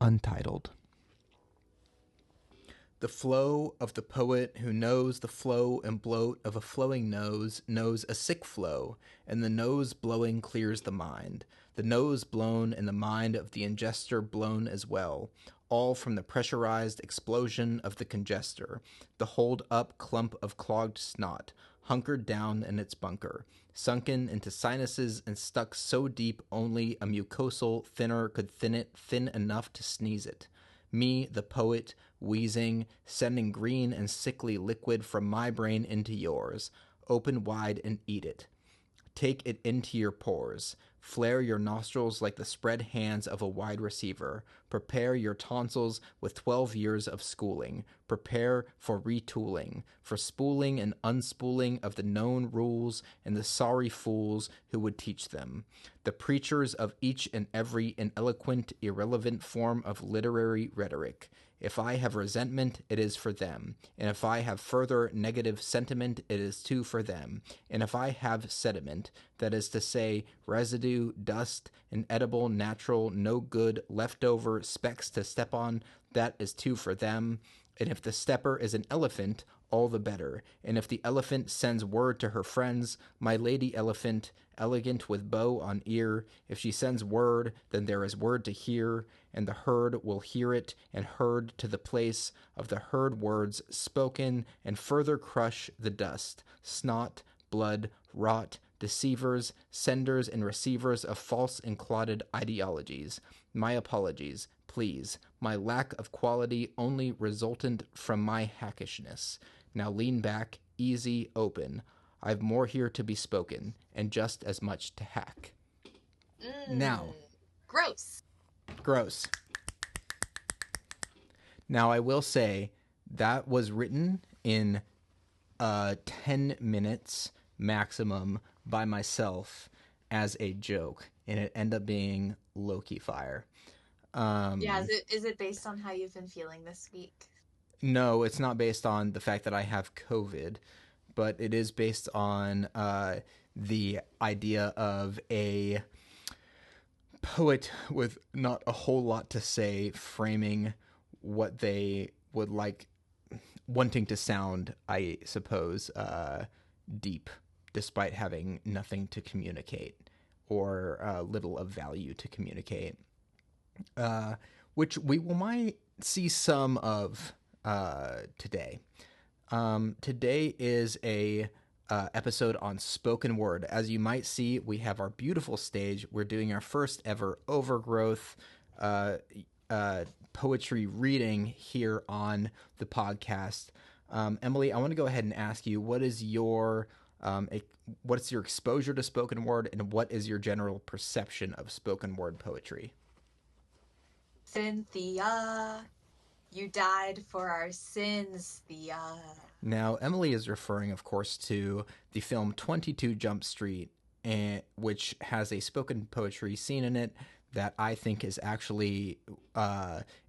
Untitled. The flow of the poet who knows the flow and bloat of a flowing nose knows a sick flow, and the nose blowing clears the mind. The nose blown and the mind of the ingester blown as well, all from the pressurized explosion of the congester, the holed-up clump of clogged snot, hunkered down in its bunker, sunken into sinuses and stuck so deep only a mucosal thinner could thin it thin enough to sneeze it. Me, the poet, wheezing, sending green and sickly liquid from my brain into yours. Open wide and eat it. Take it into your pores. Flare your nostrils like the spread hands of a wide receiver. Prepare your tonsils with 12 years of schooling. Prepare for retooling, for spooling and unspooling of the known rules and the sorry fools who would teach them. The preachers of each and every ineloquent, irrelevant form of literary rhetoric. If I have resentment, it is for them. And if I have further negative sentiment, it is too for them. And if I have sediment, that is to say, residue, dust, inedible, natural, no good, leftover specks to step on, that is too for them. And if the stepper is an elephant, all the better. And if the elephant sends word to her friends, my lady elephant, elegant with bow on ear, if she sends word, then there is word to hear, and the herd will hear it, and herd to the place of the heard words spoken, and further crush the dust, snot, blood, rot, deceivers, senders and receivers of false and clotted ideologies. My apologies, please. My lack of quality only resultant from my hackishness. Now lean back, easy, open. I've more here to be spoken, and just as much to hack. Now. Gross. Now, I will say that was written in 10 minutes maximum by myself as a joke, and it ended up being low-key fire. Is it based on how you've been feeling this week? No, it's not based on the fact that I have COVID, but it is based on the idea of a poet with not a whole lot to say framing what they would like, wanting to sound, I suppose, deep, despite having nothing to communicate or little of value to communicate, which we might see some of today. Today is a episode on spoken word. As you might see, we have our beautiful stage. We're doing our first ever Overgrowth poetry reading here on the podcast. Emily, I want to go ahead and ask you, what's your exposure to spoken word, and what is your general perception of spoken word poetry? Cynthia, you died for our sins, Thea. Now, Emily is referring, of course, to the film 22 Jump Street, which has a spoken poetry scene in it that I think is actually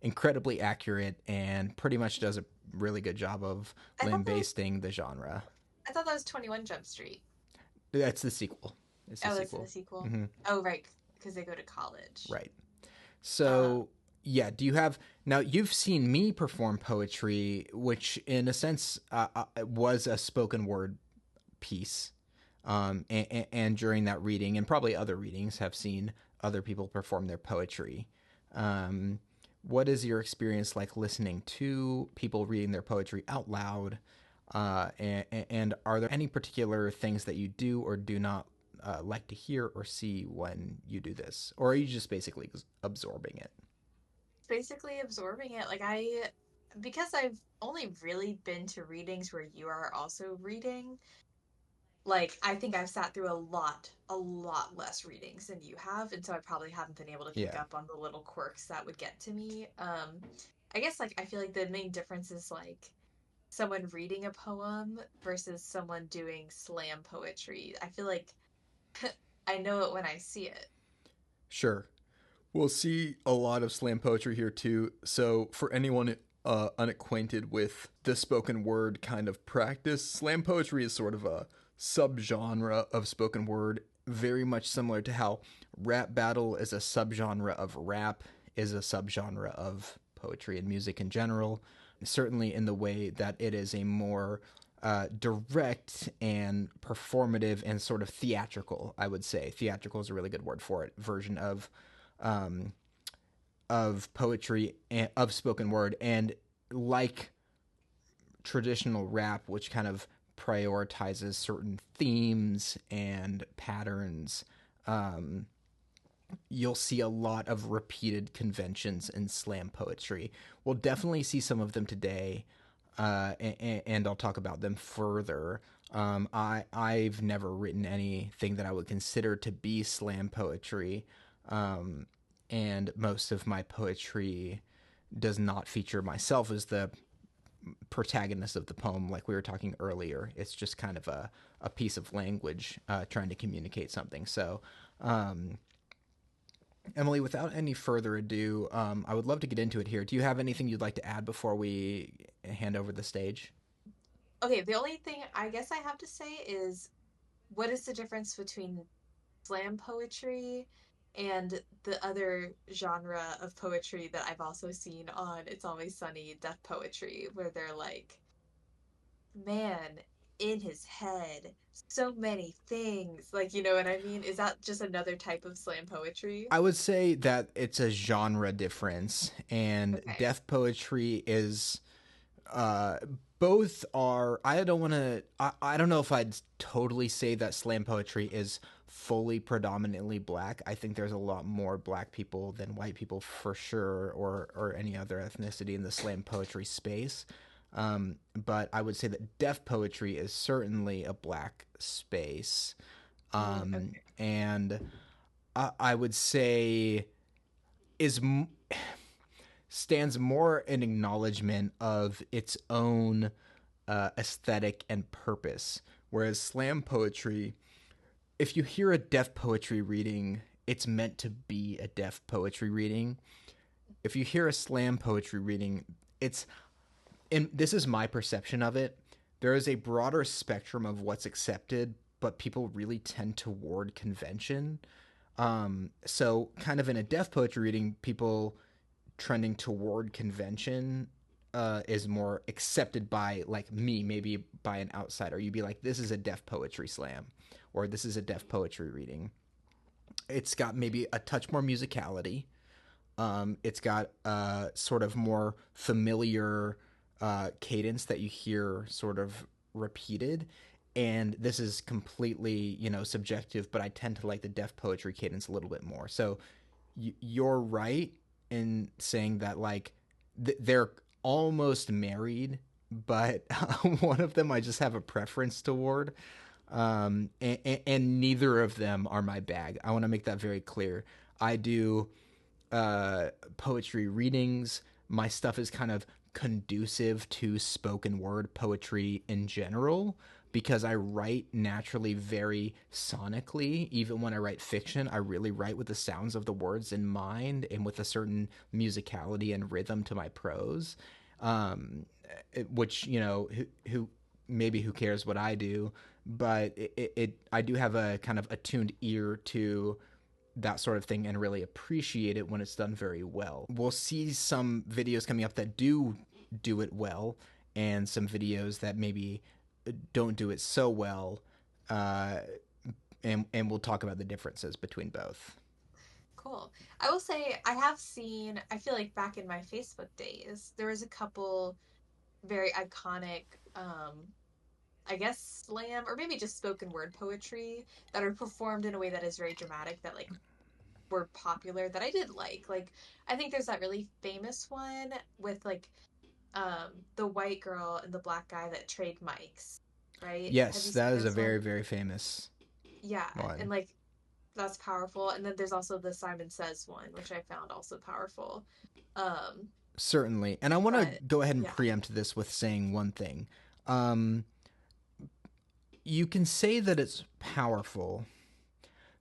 incredibly accurate and pretty much does a really good job of lambasting the genre. I thought that was 21 Jump Street. That's the sequel. It's the sequel? Mm-hmm. Oh, right, because they go to college. Right. So, yeah, do you have... Now, you've seen me perform poetry, which in a sense was a spoken word piece. And during that reading, and probably other readings, have seen other people perform their poetry. What is your experience like listening to people reading their poetry out loud? And are there any particular things that you do or do not like to hear or see when you do this? Or are you just basically absorbing it? Basically absorbing it. Because I've only really been to readings where you are also reading, I think I've sat through a lot less readings than you have, and so I probably haven't been able to pick up on the little quirks that would get to me. I guess, I feel like the main difference is, someone reading a poem versus someone doing slam poetry. I feel like I know it when I see it. Sure. We'll see a lot of slam poetry here, too. So for anyone unacquainted with the spoken word kind of practice, slam poetry is sort of a subgenre of spoken word, very much similar to how rap battle is a subgenre of rap. is a subgenre of poetry and music in general, certainly in the way that it is a more direct and performative and sort of theatrical, I would say. Theatrical is a really good word for it, version um, of poetry and of spoken word. And like traditional rap, which kind of prioritizes certain themes and patterns, um, you'll see a lot of repeated conventions in slam poetry. We'll definitely see some of them today, and I'll talk about them further. I've never written anything that I would consider to be slam poetry, um, and most of my poetry does not feature myself as the protagonist of the poem, like we were talking earlier. It's just kind of a piece of language trying to communicate something. So, um, Emily, without any further ado, I would love to get into it here. Do you have anything you'd like to add before we hand over the stage? Okay, the only thing I guess I have to say is what is the difference between slam poetry and the other genre of poetry that I've also seen on It's Always Sunny, death poetry, where they're like, man, in his head, so many things. Like, you know what I mean? Is that just another type of slam poetry? I would say that it's a genre difference, and Okay. death poetry is uh, both are. I don't want to. I don't know if I'd totally say that slam poetry is fully predominantly black. I think there's a lot more black people than white people for sure, or any other ethnicity in the slam poetry space. But I would say that deaf poetry is certainly a black space, Okay. and I would say is stands more in acknowledgement of its own aesthetic and purpose. Whereas slam poetry, if you hear a deaf poetry reading, it's meant to be a deaf poetry reading. If you hear a slam poetry reading, it's, and this is my perception of it, there is a broader spectrum of what's accepted, but people really tend toward convention. So, kind of in a deaf poetry reading, people trending toward convention is more accepted by like me, maybe by an outsider. You'd be like, this is a deaf poetry slam, or this is a deaf poetry reading. It's got maybe a touch more musicality. It's got sort of more familiar cadence that you hear sort of repeated. And this is completely, subjective, but I tend to like the deaf poetry cadence a little bit more. So you're right in saying that like they're almost married, but one of them I just have a preference toward, and neither of them are my bag. I want to make that very clear. I do poetry readings. My stuff is kind of conducive to spoken word poetry in general because I write naturally very sonically. Even when I write fiction, I really write with the sounds of the words in mind and with a certain musicality and rhythm to my prose. Which, who maybe who cares what I do, but I do have a kind of attuned ear to that sort of thing and really appreciate it when it's done very well. We'll see some videos coming up that do it well, and some videos that maybe don't do it so well, uh, and we'll talk about the differences between both. Cool. I will say I have seen, I feel like back in my Facebook days, there was a couple very iconic, I guess slam or maybe just spoken word poetry that are performed in a way that is very dramatic that like were popular that I did like. Like I think there's that really famous one with like the white girl and the black guy that trade mics, right? Have Yes, you that seen is a this very one? very famous Yeah, and one. like that's powerful. And then there's also the Simon Says one, which I found also powerful. Um, Certainly, and I want to but go ahead and yeah. preempt this with saying one thing. Um, you can say that it's powerful.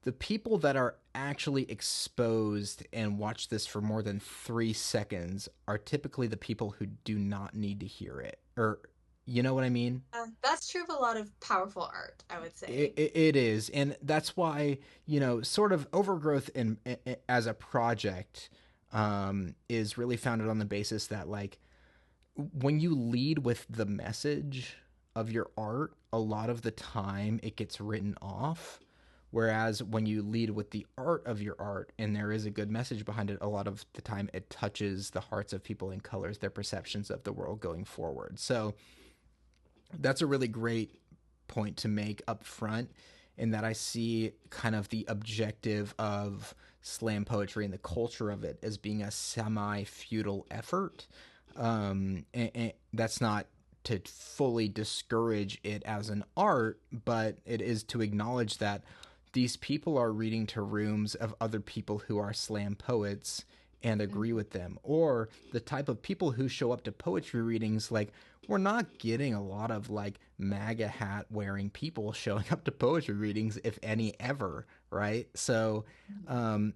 The people that are actually exposed and watch this for more than 3 seconds are typically the people who do not need to hear it. Or, you know what I mean? That's true of a lot of powerful art, I would It, say. it, it is. And that's why, sort of overgrowth as a project. is really founded on the basis that like when you lead with the message of your art, a lot of the time it gets written off. Whereas when you lead with the art of your art and there is a good message behind it, a lot of the time it touches the hearts of people and colors their perceptions of the world going forward. So that's a really great point to make up front, in that I see kind of the objective of slam poetry and the culture of it as being a semi feudal effort. And that's not to fully discourage it as an art, but it is to acknowledge that these people are reading to rooms of other people who are slam poets and agree Mhm. with them. Or the type of people who show up to poetry readings, like, we're not getting a lot of like MAGA hat wearing people showing up to poetry readings, if any ever, right? So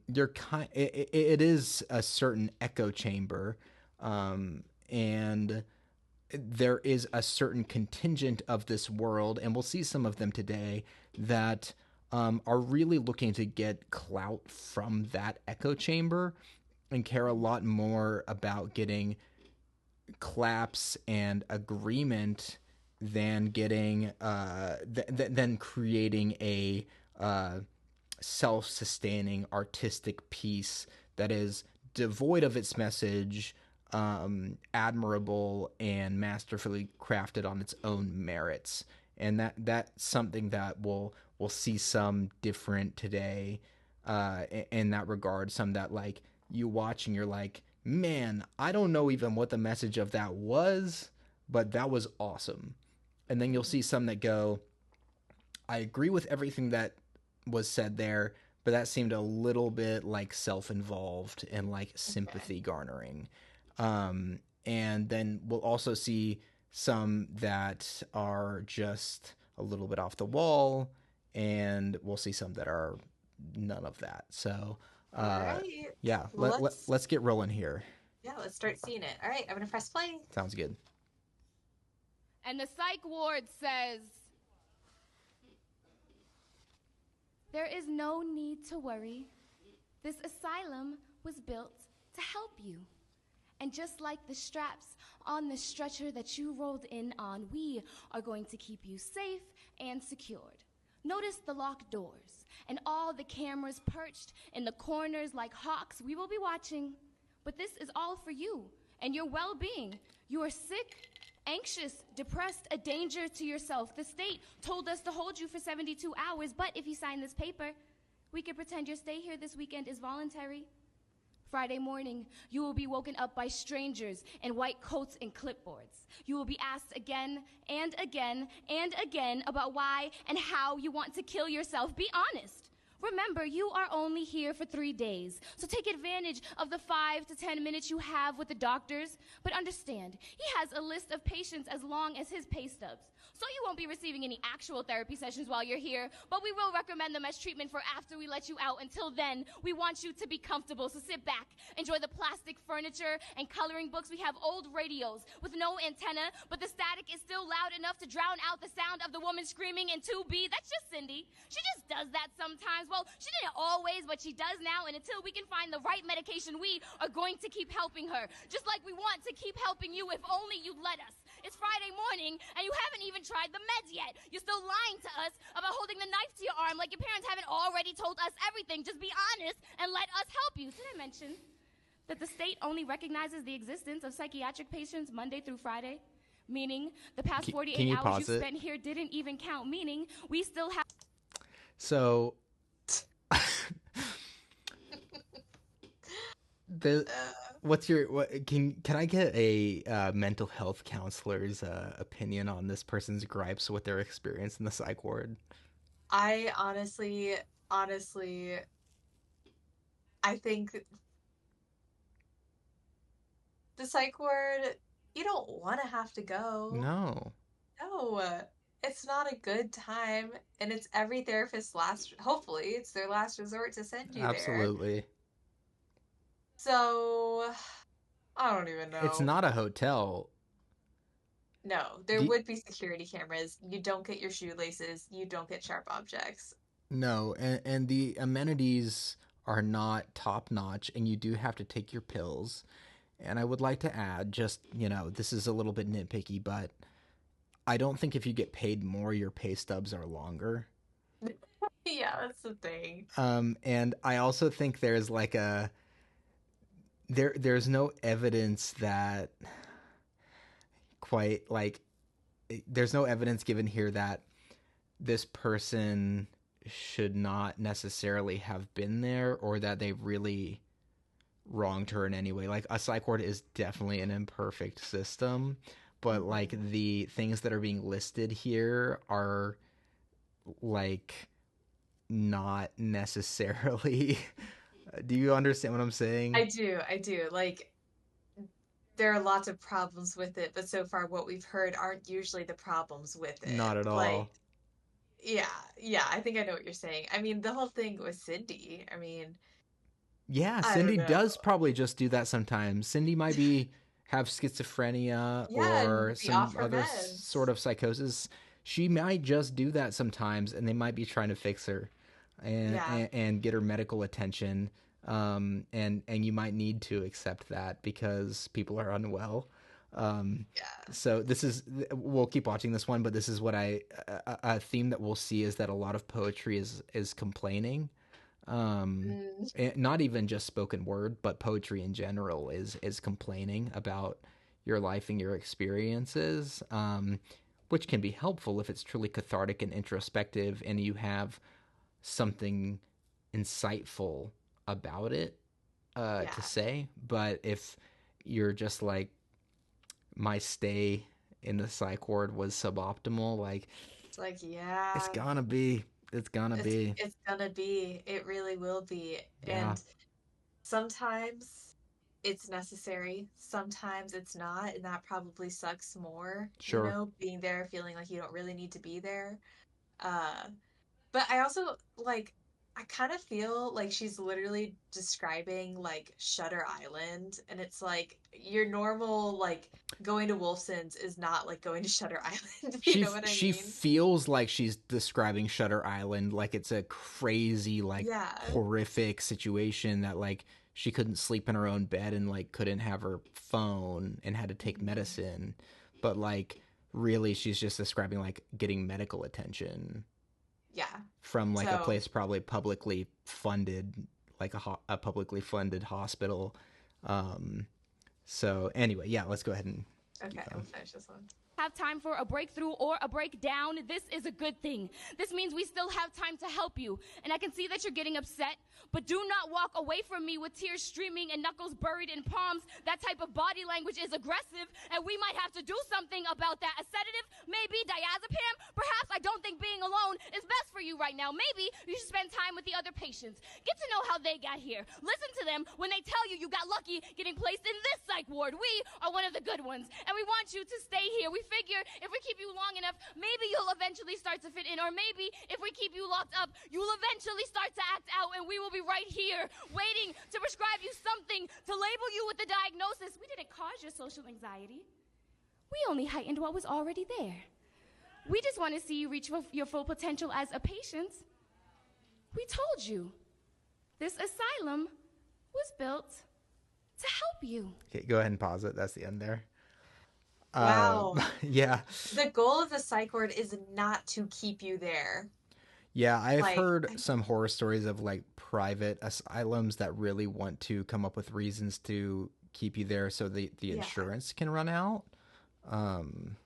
you're it is a certain echo chamber, and there is a certain contingent of this world, and we'll see some of them today, that are really looking to get clout from that echo chamber and care a lot more about getting claps and agreement than getting than creating a self-sustaining artistic piece that is devoid of its message, admirable and masterfully crafted on its own merits. And that's something that we'll see some different today, in that regard. Some that like you watch and you're like, man, I don't know even what the message of that was, but that was awesome. And then you'll see some that go, I agree with everything that was said there, but that seemed a little bit like self-involved and like Okay. sympathy garnering. And then we'll also see some that are just a little bit off the wall, and we'll see some that are none of that. So, All uh, right. yeah, Well, let's get rolling here. yeah, let's start seeing it. All right, I'm gonna press play. Sounds good. And the psych ward says, there is no need to worry. This asylum was built to help you. And just like the straps on the stretcher that you rolled in on, we are going to keep you safe and secured. Notice the locked doors and all the cameras perched in the corners like hawks. We will be watching, but this is all for you and your well-being. You are sick, anxious, depressed, a danger to yourself. The state told us to hold you for 72 hours, but if you sign this paper, we could pretend your stay here this weekend is voluntary. Friday morning, you will be woken up by strangers in white coats and clipboards. You will be asked again and again and again about why and how you want to kill yourself. Be honest. Remember, you are only here for 3 days, so take advantage of the 5 to 10 minutes you have with the doctors. But understand, he has a list of patients as long as his pay stubs. So you won't be receiving any actual therapy sessions while you're here, but we will recommend them as treatment for after we let you out. Until then, we want you to be comfortable, so sit back, enjoy the plastic furniture and coloring books. We have old radios with no antenna, but the static is still loud enough to drown out the sound of the woman screaming in 2B. That's just Cindy. She just does that sometimes. Well, she didn't always, but she does now, and until we can find the right medication, we are going to keep helping her, just like we want to keep helping you if only you let us. It's Friday morning, and you haven't even tried the meds yet. You're still lying to us about holding the knife to your arm like your parents haven't already told us everything. Just be honest and let us help you. Did I mention that the state only recognizes the existence of psychiatric patients Monday through Friday? Meaning the past Can 48 you hours pause you it? spent here didn't even count. Meaning we still have... So the Uh, what's your what can I get a mental health counselor's opinion on this person's gripes with their experience in the psych ward? I honestly, I think the psych ward, you don't want to have to go. No, No, it's not a good time, and it's every therapist's last, hopefully, it's their last resort to send you there. absolutely. So, I don't even It's know. not a hotel. No, there Do, would be security cameras. You don't get your shoelaces. You don't get sharp objects. no, and the amenities are not top notch, and you do have to take your pills. And I would like to add, just, this is a little bit nitpicky, but I don't think if you get paid more, your pay stubs are longer. Yeah, that's the thing. And I also think there's like there's no evidence that quite like there's no evidence given here that this person should not necessarily have been there, or that they really wronged her in any way. Like, a psych ward is definitely an imperfect system, but like the things that are being listed here are like not necessarily do you understand what I'm saying? I do. Like, there are lots of problems with it, but so far what we've heard aren't usually the problems with Not it. at Like, all. yeah, yeah, I think I know what you're saying. I mean, the whole thing with Cindy, I mean, Yeah, I don't Cindy know. does probably just do that sometimes. Cindy might be have schizophrenia Yeah, or and be some off her other meds. sort of psychosis. She might just do that sometimes, and they might be trying to fix her and Yeah, and get her medical attention. And you might need to accept that because people are unwell. Um, yeah. so this is we'll keep watching this one, but this is what a theme that we'll see is that a lot of poetry is complaining. Mm, Not even just spoken word, but poetry in general is complaining about your life and your experiences, which can be helpful if it's truly cathartic and introspective, and you have something insightful about it to yeah. say. But if you're just like, my stay in the psych ward was suboptimal, like, It's like, it's yeah, gonna be, it's gonna be, it's gonna be. It really will be. yeah, And sometimes it's necessary, sometimes it's not, and that probably sucks more, sure. being there feeling like you don't really need to be there. Uh, but I also like I kind of feel like she's literally describing like Shutter Island, and it's like your normal like going to Wolfson's is not like going to Shutter Island. You know what I She mean? feels like she's describing Shutter Island like it's a crazy, like, Yeah. horrific situation that, like, she couldn't sleep in her own bed and, like, couldn't have her phone and had to take Mhm. medicine. But, like, really she's just describing, like, getting medical attention Yeah. from, like, a So, place probably publicly funded, like a publicly funded hospital. um so anyway, yeah, let's go ahead and keep okay, we'll going. finish this one. Have time for a breakthrough or a breakdown, this is a good thing. This means we still have time to help you. And I can see that you're getting upset, but do not walk away from me with tears streaming and knuckles buried in palms. That type of body language is aggressive, and we might have to do something about that. A sedative, maybe diazepam. Perhaps. I don't think being alone is best for you right now. Maybe you should spend time with the other patients. Get to know how they got here. Listen to them when they tell you got lucky getting placed in this psych ward. We are one of the good ones, and we want you to stay here. We figure if we keep you long enough, maybe you'll eventually start to fit in, or maybe if we keep you locked up, you'll eventually start to act out, and we will be right here waiting to prescribe you something to label you with the diagnosis. We didn't cause your social anxiety. We only heightened what was already there. We just want to see you reach your full potential as a patient. We told you. This asylum was built to help you. Okay, go ahead and pause it. That's the end there. Wow. Yeah. The goal of the psych ward is not to keep you there. Yeah, I've Like, heard some horror stories of, like, private asylums that really want to come up with reasons to keep you there so the yeah. insurance can run out. Um,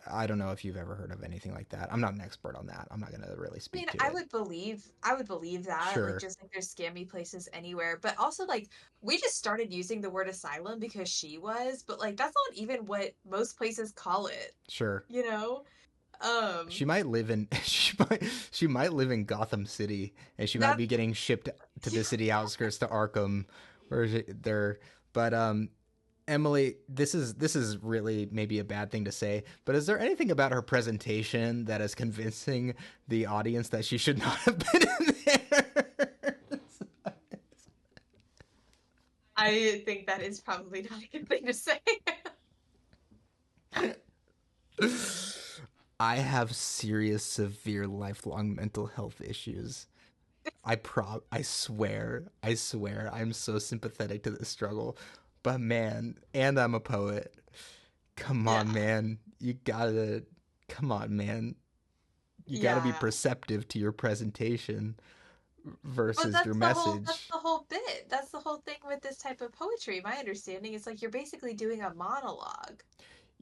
I don't know if you've ever heard of anything like that. I'm not an expert on that. I'm not going to really I mean, speak to it. I would believe that, like, Sure. just like there's scammy places anywhere. But also, like, we just started using the word asylum because she was, but like that's not even what most places call it, Sure. you know? Um, She might live in she might live in Gotham City, and she might that be getting shipped to the city outskirts to Arkham, where they're. But Emily, this is really maybe a bad thing to say, but is there anything about her presentation that is convincing the audience that she should not have been in there? I think that is probably not a good thing to say. I have serious, severe, lifelong mental health issues. I swear, I'm so sympathetic to this struggle. But man, and I'm a poet. Come Yeah. on, man. Come on, man. You gotta be Yeah. perceptive to your presentation But versus your that's message. the whole bit. That's the whole thing with this type of poetry. My understanding is like you're basically doing a monologue.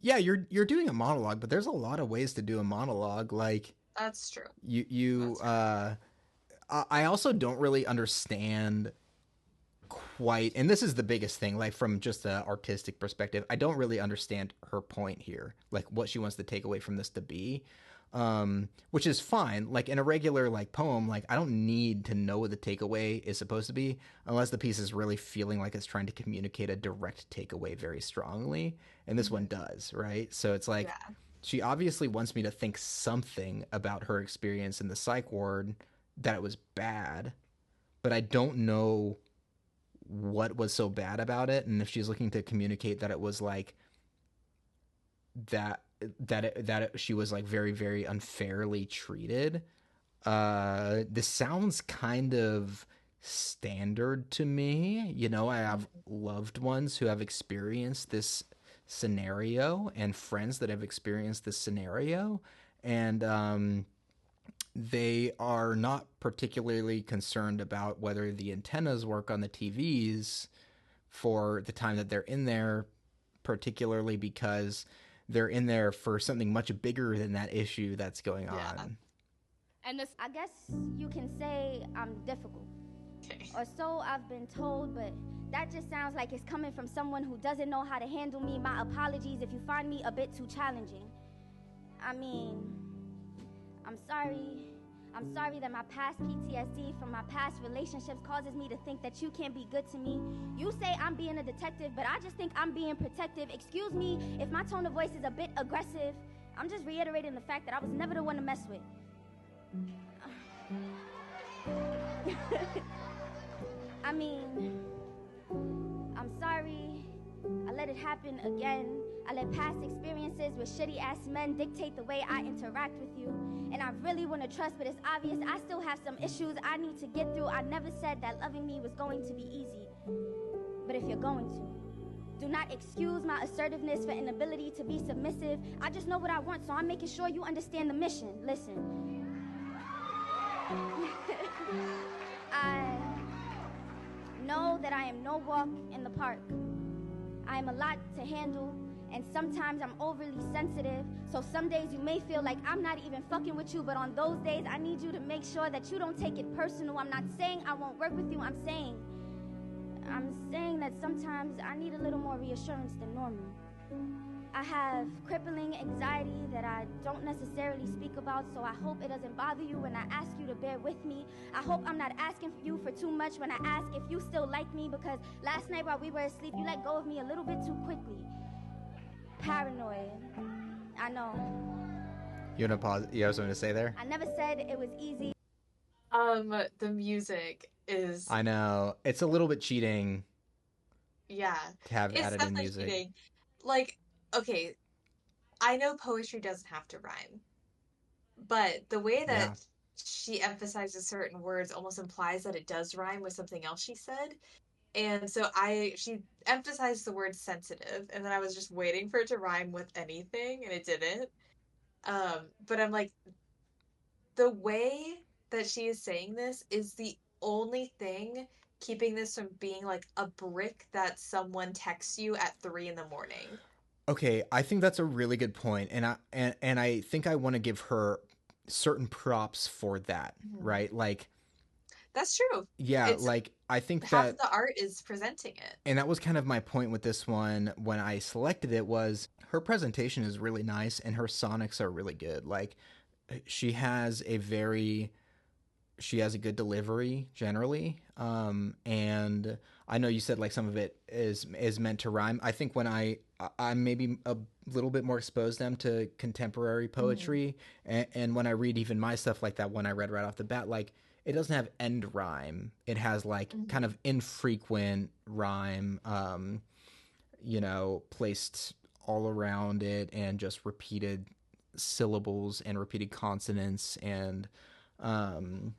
Yeah, you're doing a monologue, but there's a lot of ways to do a monologue. Like That's true. you you That's true. uh I also don't really understand quite, and this is the biggest thing, like from just an artistic perspective, I don't really understand her point here, like what she wants to take away from this to be. Which is fine. Like in a regular like poem, like I don't need to know what the takeaway is supposed to be unless the piece is really feeling like it's trying to communicate a direct takeaway very strongly. And this one Hmm. does, right? So it's like Yeah. she obviously wants me to think something about her experience in the psych ward, that it was bad, but I don't know what was so bad about it, and if she's looking to communicate that it was like that she was like very very unfairly treated. This sounds kind of standard to me. You know, I have Hmm. loved ones who have experienced this scenario and friends that have experienced this scenario, and they are not particularly concerned about whether the antennas work on the TVs for the time that they're in there, particularly because they're in there for something much bigger than that issue that's going Yeah. on. And this, I guess you can say I'm difficult. Okay. Or so I've been told, but that just sounds like it's coming from someone who doesn't know how to handle me. My apologies if you find me a bit too challenging. I mean, I'm sorry. I'm sorry that my past PTSD from my past relationships causes me to think that you can't be good to me. You say I'm being a detective, but I just think I'm being protective. Excuse me if my tone of voice is a bit aggressive. I'm just reiterating the fact that I was never the one to mess with. I mean, I'm sorry. I let it happen again. I let past experiences with shitty ass men dictate the way I interact with you. And I really want to trust, but it's obvious I still have some issues I need to get through. I never said that loving me was going to be easy. But if you're going to, do not excuse my assertiveness for inability to be submissive. I just know what I want, so I'm making sure you understand the mission. Listen. I know that I am no walk in the park. I am a lot to handle, and sometimes I'm overly sensitive, so some days you may feel like I'm not even fucking with you, but on those days I need you to make sure that you don't take it personal. I'm not saying I won't work with you, I'm saying that sometimes I need a little more reassurance than normal. I have crippling anxiety that I don't necessarily speak about, so I hope it doesn't bother you when I ask you to bear with me. I hope I'm not asking you for too much when I ask if you still like me, because last night while we were asleep, you let go of me a little bit too quickly. Paranoid. I know. You want to pause? You have something to say there? I never said it was easy. The music is, I know it's a little bit cheating yeah, to have it's added in definitely music. cheating. Like, okay, I know poetry doesn't have to rhyme, but the way Yeah. that she emphasizes certain words almost implies that it does rhyme with something else she said. And so she emphasized the word sensitive, and then I was just waiting for it to rhyme with anything, and it didn't. But I'm like, the way that she is saying this is the only thing keeping this from being like a brick that someone texts you at 3 in the morning. Okay, I think that's a really good point, and I think I want to give her certain props for that, Mhm. right? Like, That's true. yeah, It's like I think half of that, the art is presenting it. and that was kind of my point with this one when I selected it, was her presentation is really nice and her sonics are really good. Like she has a very she has a good delivery generally. And I know you said like some of it is meant to rhyme. I think when I'm maybe a little bit more exposed them to contemporary Mhm. poetry, and when I read even my stuff like that one I read right off the bat, like it doesn't have end rhyme. It has like kind Mhm. of infrequent rhyme, placed all around it, and just repeated syllables and repeated consonants, um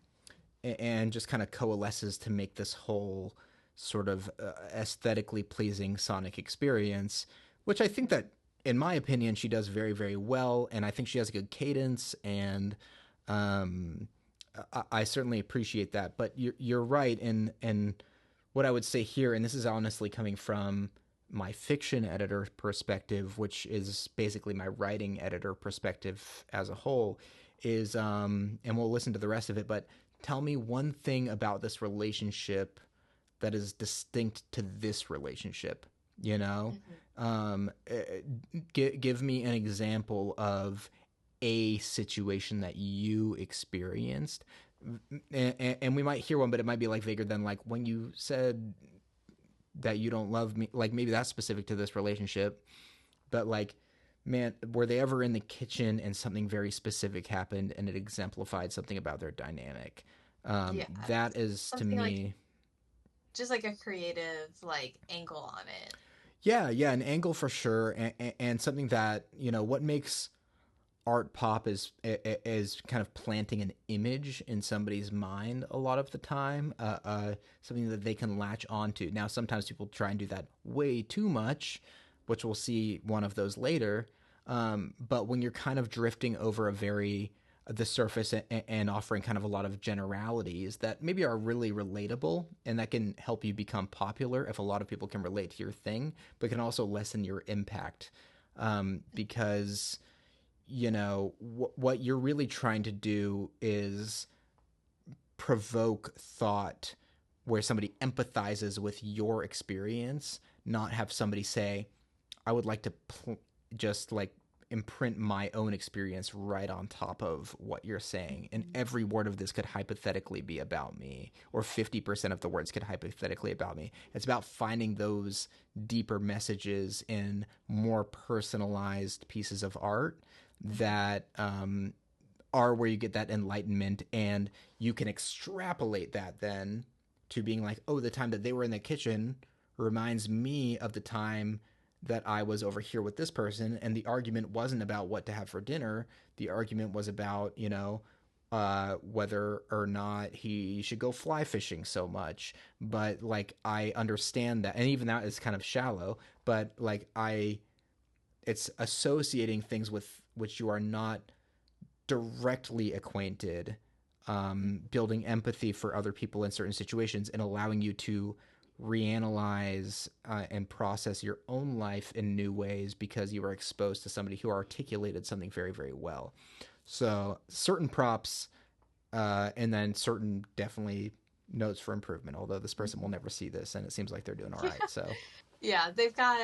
and just kind of coalesces to make this whole sort of aesthetically pleasing sonic experience, which I think that, in my opinion, she does very, very well. And I think she has a good cadence, and um, I certainly appreciate that. But you're right. And what I would say here, and this is honestly coming from my fiction editor perspective, which is basically my writing editor perspective as a whole, is, and we'll listen to the rest of it, but tell me one thing about this relationship that is distinct to this relationship, you know? Give me an example of a situation that you experienced. And we might hear one, but it might be like vaguer than like when you said that you don't love me, like maybe that's specific to this relationship, but like, man, were they ever in the kitchen and something very specific happened and it exemplified something about their dynamic? Yeah. That is to Something like me, just like a creative like angle on it. yeah, an angle for sure, and something that, you know, what makes art pop is kind of planting an image in somebody's mind a lot of the time, something that they can latch onto. Now, sometimes people try and do that way too much, which we'll see one of those later. But when you're kind of drifting over the surface and offering kind of a lot of generalities that maybe are really relatable and that can help you become popular if a lot of people can relate to your thing, but can also lessen your impact, because you know what you're really trying to do is provoke thought where somebody empathizes with your experience, not have somebody say, I would like to just like imprint my own experience right on top of what you're saying. And every word of this could hypothetically be about me, or 50% of the words could hypothetically about me. It's about finding those deeper messages in more personalized pieces of art that are where you get that enlightenment, and you can extrapolate that then to being like, oh, the time that they were in the kitchen reminds me of the time that I was over here with this person, and the argument wasn't about what to have for dinner. The argument was about, you know, whether or not he should go fly fishing so much. But like, I understand that, and even that is kind of shallow, but like it's associating things with which you are not directly acquainted, building empathy for other people in certain situations, and allowing you to reanalyze and process your own life in new ways because you were exposed to somebody who articulated something very, very well. So certain props, and then certain definitely notes for improvement, although this person will never see this and it seems like they're doing all right. So Yeah, they've got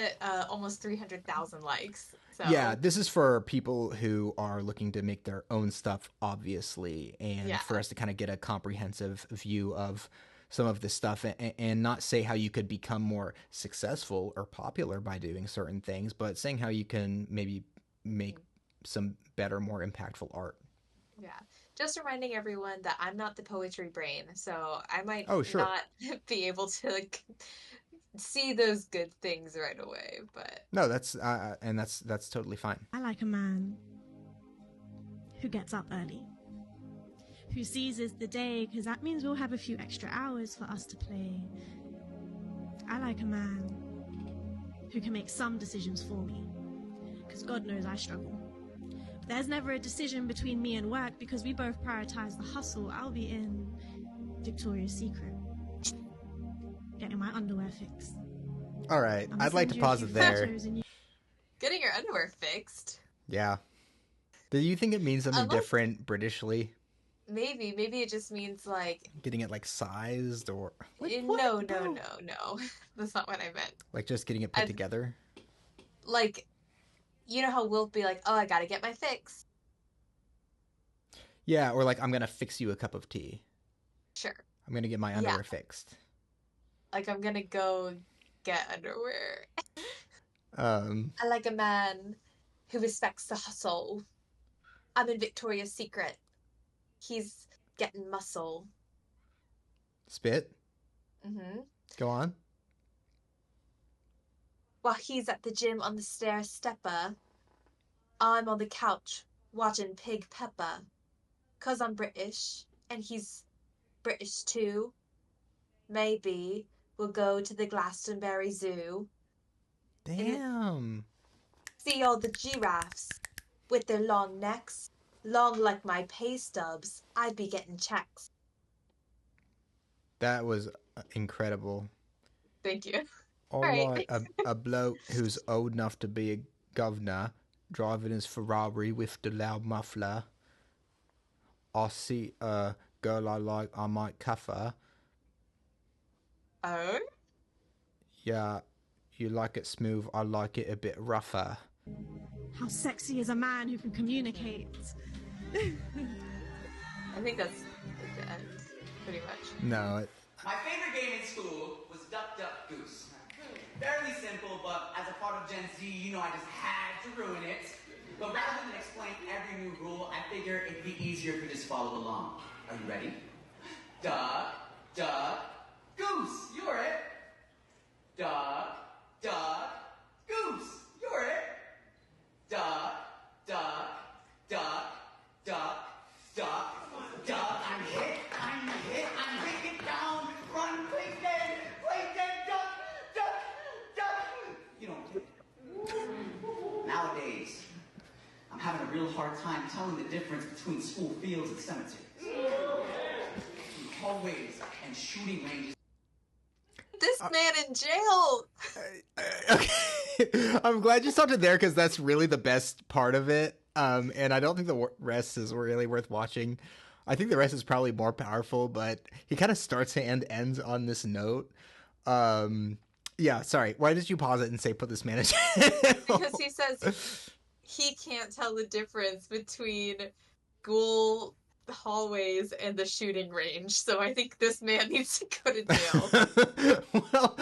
almost 300,000 likes. So yeah, this is for people who are looking to make their own stuff, obviously, and for us to kind of get a comprehensive view of some of this stuff, and not say how you could become more successful or popular by doing certain things, but saying how you can maybe make some better, more impactful art. Yeah. Just reminding everyone that I'm not the poetry brain, so I might Oh, sure. not be able to like see those good things right away, but No, that's totally fine. I like a man who gets up early, who seizes the day, because that means we'll have a few extra hours for us to play. I like a man who can make some decisions for me, because God knows I struggle. But there's never a decision between me and work because we both prioritize the hustle. I'll be in Victoria's Secret, getting my underwear fixed. All right, I'd like to pause it there. getting your underwear fixed. Yeah. Do you think it means something different Britishly? Maybe it just means like getting it like sized, or like, no. That's not what I meant. Like just getting it put together? Like, you know how we'll be like, oh, I gotta get my fix. Yeah, or like, I'm gonna fix you a cup of tea. Sure. I'm gonna get my underwear fixed. Like, I'm gonna go get underwear. I like a man who respects the hustle. I'm in Victoria's Secret. He's getting muscle. Spit? Mm-hmm. Go on. While he's at the gym on the stair stepper, I'm on the couch watching Pig Pepper. 'Cause I'm British and he's British too. Maybe we'll go to the Glastonbury Zoo. Damn. See all the giraffes with their long necks, long like my pay stubs. I'd be getting checks. That was incredible. Thank you. All All right. right, a bloke who's old enough to be a governor driving his Ferrari with the loud muffler. I see a girl I like, I might cuff her. Oh? Yeah, you like it smooth, I like it a bit rougher. How sexy is a man who can communicate? I think that's like the end, pretty much. No, My favorite game in school was Duck, Duck, Goose. Fairly simple, but as a part of Gen Z, you know I just had to ruin it. But rather than explain every new rule, I figure it'd be easier if you just followed along. Are you ready? Duck, duck, goose. You're it. Duck, duck, goose. You're it. Duck, duck, duck, duck, duck, duck. I'm hit, get down, run, play dead, duck, duck, duck. You don't get it. Nowadays, I'm having a real hard time telling the difference between school fields and cemeteries. Between hallways and shooting ranges. This man in jail. okay. I'm glad you stopped it there because that's really the best part of it. And I don't think the rest is really worth watching. I think the rest is probably more powerful, but he kind of starts and ends on this note. Yeah, sorry. Why did you pause it and say put this man in jail? Because he says he can't tell the difference between school hallways and the shooting range. So I think this man needs to go to jail. Well,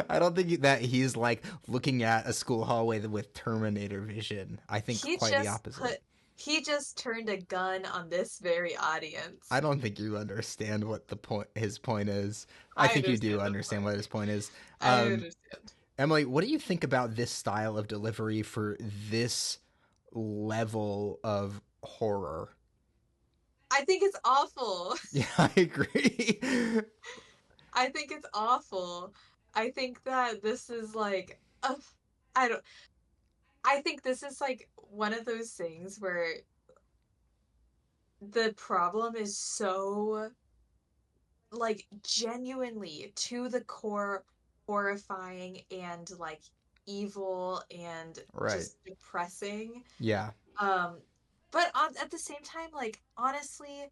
I don't think that he's like looking at a school hallway with Terminator vision. I think quite the opposite. He just turned a gun on this very audience. I don't think you understand what his point is. I think you do understand what his point is. I understand. Emily, what do you think about this style of delivery for this level of horror? I think it's awful. Yeah, I agree. I think it's awful. I think that this is like, I think this is like one of those things where the problem is so like genuinely to the core horrifying and like evil and just depressing. Yeah. But at the same time, like honestly,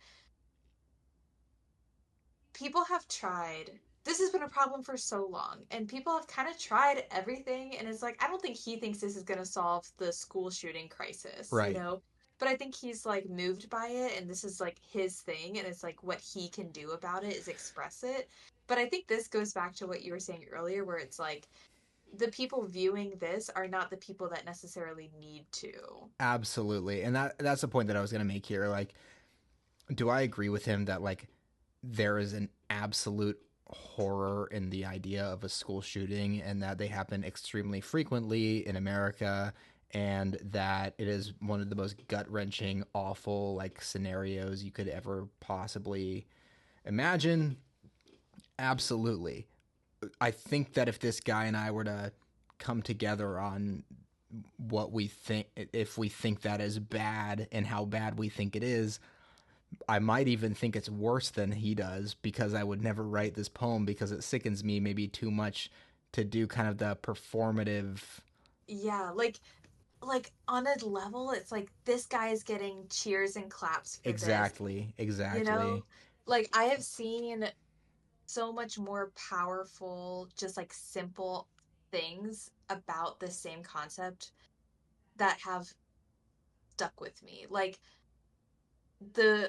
people have tried. This has been a problem for so long, and people have kind of tried everything, and it's like I don't think he thinks this is going to solve the school shooting crisis, right. You know? But I think he's like moved by it, and this is like his thing, and it's like what he can do about it is express it. But I think this goes back to what you were saying earlier, where it's like the people viewing this are not the people that necessarily need to. Absolutely. And that's the point that I was going to make here. Like, do I agree with him that like there is an absolute horror in the idea of a school shooting and that they happen extremely frequently in America and that it is one of the most gut-wrenching, awful like scenarios you could ever possibly imagine? Absolutely. I think that if this guy and I were to come together on what we think, if we think that is bad and how bad we think it is, I might even think it's worse than he does because I would never write this poem because it sickens me maybe too much to do kind of the performative. Yeah, like on a level, it's like this guy is getting cheers and claps for Exactly. You know? Like I have seen so much more powerful, just like simple things about the same concept that have stuck with me. Like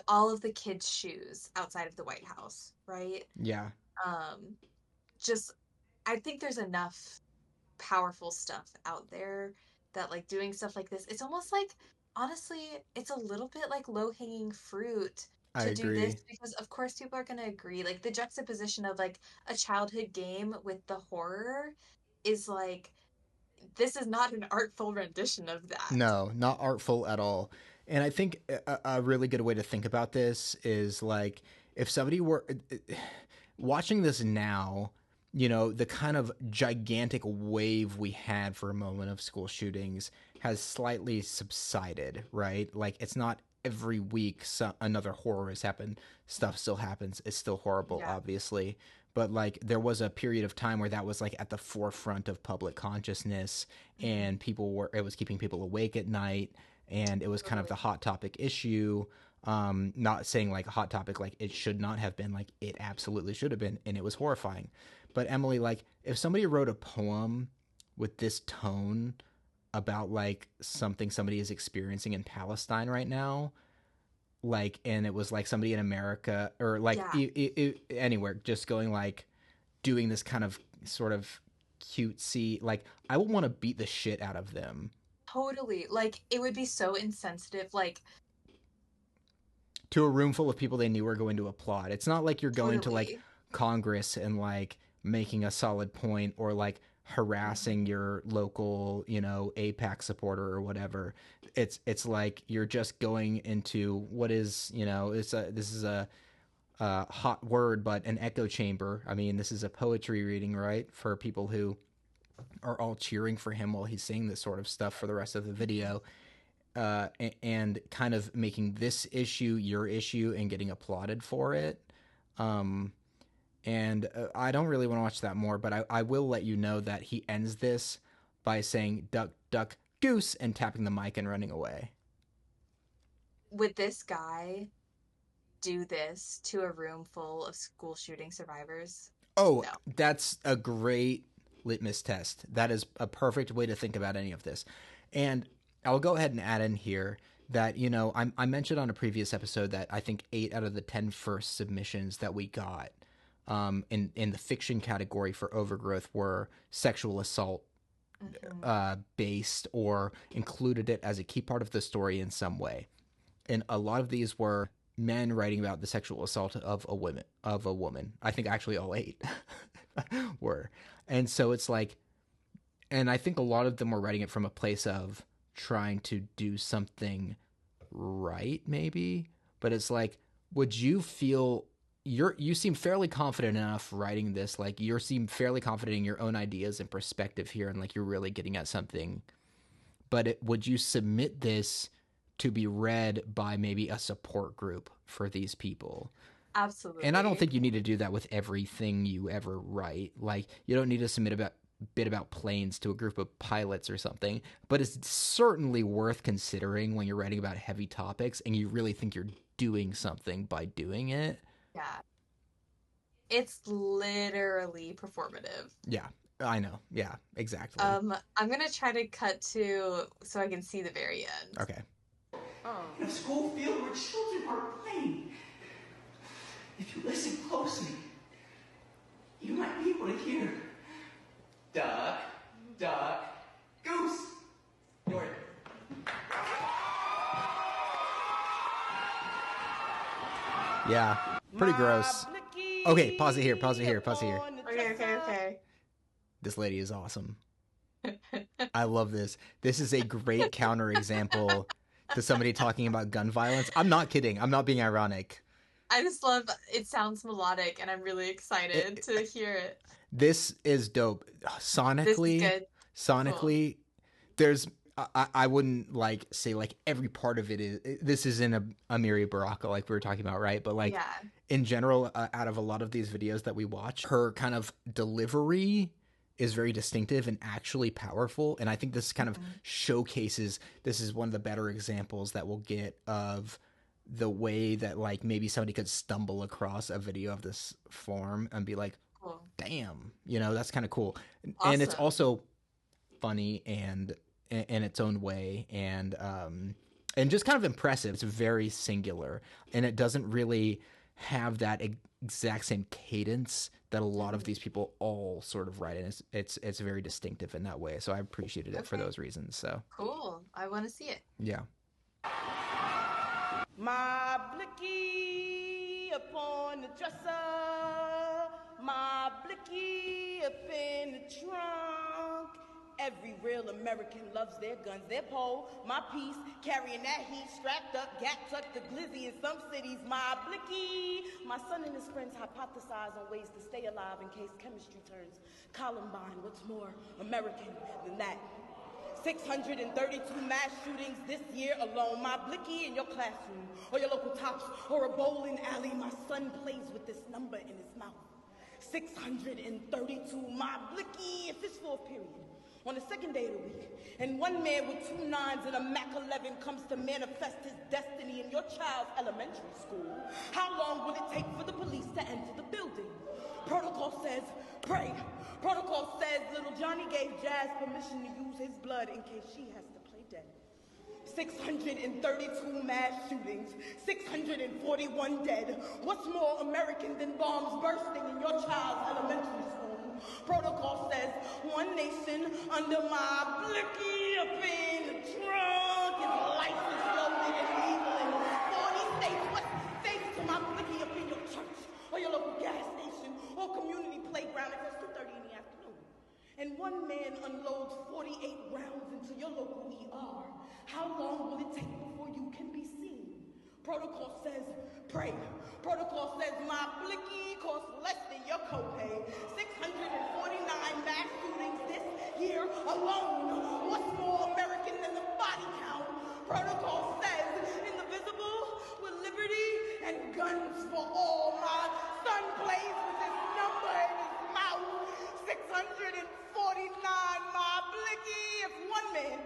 all of the kids' shoes outside of the White House, right? Yeah. Just I think there's enough powerful stuff out there that like doing stuff like this, it's almost like honestly, it's a little bit like low-hanging fruit to do this because of course people are going to agree. Like the juxtaposition of like a childhood game with the horror is like this is not an artful rendition of that. No, not artful at all. And I think a really good way to think about this is like if somebody were watching this now, you know, the kind of gigantic wave we had for a moment of school shootings has slightly subsided, right? Like, it's not every week another horror has happened. Stuff still happens. It's still horrible, obviously. But, like, there was a period of time where that was, like, at the forefront of public consciousness, and it was keeping people awake at night, and it was kind of the hot topic issue. Not saying, like, a hot topic, like, it should not have been, like, it absolutely should have been, and it was horrifying. But Emily, like, if somebody wrote a poem with this tone about, like, something somebody is experiencing in Palestine right now, like, and it was like somebody in America or like anywhere, just going, like, doing this kind of sort of cutesy, like, I would want to beat the shit out of them. Totally. Like, it would be so insensitive. Like, to a room full of people they knew were going to applaud. It's not like you're going to, like, Congress and, like, making a solid point or, like, harassing your local, you know, AIPAC supporter or whatever. It's like you're just going into what is, you know, this is a hot word, but an echo chamber. I mean, this is a poetry reading, right? For people who are all cheering for him while he's saying this sort of stuff for the rest of the video. And kind of making this issue your issue and getting applauded for it. And I don't really want to watch that more, but I will let you know that he ends this by saying duck, duck, goose, and tapping the mic and running away. Would this guy do this to a room full of school shooting survivors? Oh, no. That's a great litmus test. That is a perfect way to think about any of this. And I'll go ahead and add in here that, you know, I mentioned on a previous episode that I think 8 out of the 10 first submissions that we got in the fiction category for Overgrowth were sexual assault based or included it as a key part of the story in some way. And a lot of these were men writing about the sexual assault of a woman. I think actually all 8 were. And so it's like, and I think a lot of them were writing it from a place of trying to do something right, maybe. But it's like, would you feel you seem fairly confident enough writing this, like you seem fairly confident in your own ideas and perspective here, and like you're really getting at something. But would you submit this to be read by maybe a support group for these people? Absolutely. And I don't think you need to do that with everything you ever write. Like, you don't need to submit a bit about planes to a group of pilots or something, but it's certainly worth considering when you're writing about heavy topics and you really think you're doing something by doing it. Yeah. It's literally performative. Yeah, I know. Yeah, exactly. I'm going to try to cut to so I can see the very end. Okay. In a school field where children are playing. If you listen closely, you might be able to hear duck, duck, goose. Jordan. Yeah, pretty gross. Okay, pause it here. Okay. This lady is awesome. I love this. This is a great counterexample to somebody talking about gun violence. I'm not kidding. I'm not being ironic. I just love it. Sounds melodic, and I'm really excited to hear it. This is dope. Sonically, this is good. Sonically, cool. There's I wouldn't like say like every part of it is. This is in a Amiri Baraka, like we were talking about, right? But like in general, out of a lot of these videos that we watch, her kind of delivery is very distinctive and actually powerful. And I think this kind of showcases, this is one of the better examples that we'll get of the way that like maybe somebody could stumble across a video of this form and be like, cool. Damn, you know, that's kind of cool. Awesome. And it's also funny and in its own way and just kind of impressive. It's very singular and it doesn't really have that exact same cadence that a lot of these people all sort of write in. It's very distinctive in that way. So I appreciated it for those reasons. So cool. I want to see it. Yeah. My blicky upon the dresser, my blicky up in the trunk. Every real American loves their guns. Their pole, my piece, carrying that heat, strapped up, gap tucked the glizzy in some cities. My blicky. My son and his friends hypothesize on ways to stay alive in case chemistry turns Columbine. What's more American than that? 632 mass shootings this year alone. My blicky in your classroom, or your local tops, or a bowling alley. My son plays with this number in his mouth. 632, my blicky, if it's fourth period. On the second day of the week, and one man with 2 9s and a Mac 11 comes to manifest his destiny in your child's elementary school, how long will it take for the police to enter the building? Protocol says, pray. Protocol says little Johnny gave Jazz permission to use his blood in case she has to play dead. 632 mass shootings, 641 dead. What's more American than bombs bursting in your child's elementary school? Protocol says, one nation under my blicky up in the trunk. His license loaded and legal in 40 states. What's safe to my blicky up in your church or your local gas station or community playground if it's 2:30 in the afternoon? And one man unloads 48 rounds into your local ER. How long will it take before you can be seen? Protocol says, pray. Protocol says, my blicky costs less than your copay. 649 mass shootings this year alone. What's more American than the body count? Protocol says, indivisible with liberty and guns for all. My son plays with this number in his mouth. 649, my blicky. If one man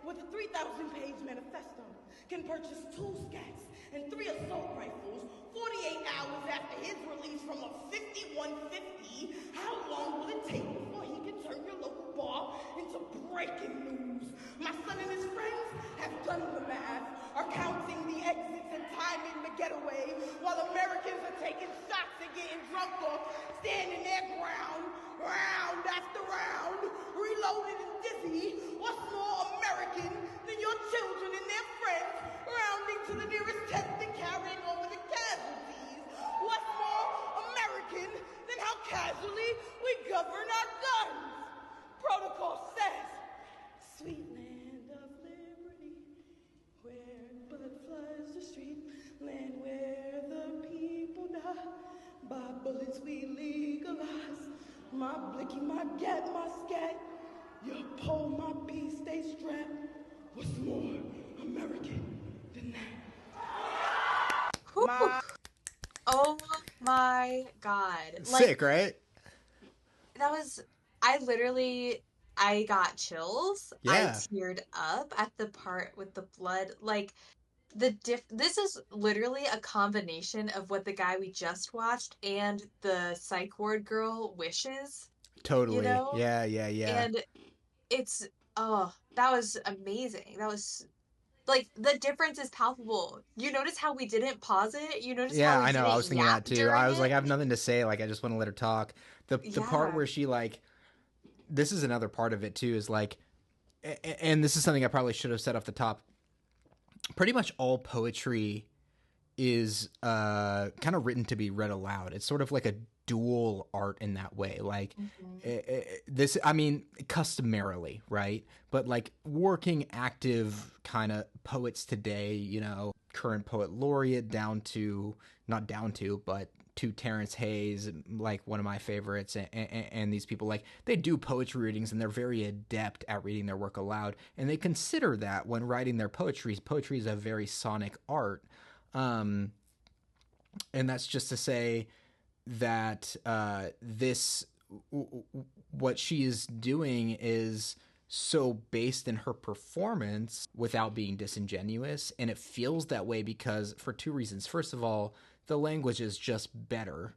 with a 3,000-page manifesto can purchase 2 scats and 3 assault rifles 48 hours after his release from a 5150, how long will it take before he can turn your local bar into breaking news? My son and his friends have done the math, are counting the exits and timing the getaway, while Americans are taking shots and getting drunk or standing their ground, round after round, reloaded and dizzy. What's more American than your children and their friends rounding to the nearest tent and carrying over the casualties? What's more American than how casually we govern our guns? Protocol says, sweet land of liberty, where blood floods the street, land where the people die, by bullets we legalize. My blicky, my gat, my scat, your pole, my piece, stay strapped. What's more American than that? Whew. Oh my God. Sick, right? That was, I got chills. Yeah. I teared up at the part with the blood. Like, this is literally a combination of what the guy we just watched and the psych ward girl wishes. Totally. You know? Yeah. And it's, that was amazing. That was, like, the difference is palpable. You notice how we didn't pause it? You notice how we I know. didn't I was thinking that too. I was like, I have it? nothing to say. Like, I just want to let her talk. The part where she, like, this is another part of it too, is like, and this is something I probably should have said off the top. Pretty much all poetry is kind of written to be read aloud. It's sort of like a dual art in that way. Like this, I mean, customarily, right? But like working active kind of poets today, you know, current poet laureate but to Terrence Hayes, like one of my favorites, and these people, like, they do poetry readings and they're very adept at reading their work aloud, and they consider that when writing their poetry. Poetry is a very sonic art, and that's just to say that what she is doing is so based in her performance without being disingenuous, and it feels that way because for 2 reasons. First of all, the language is just better,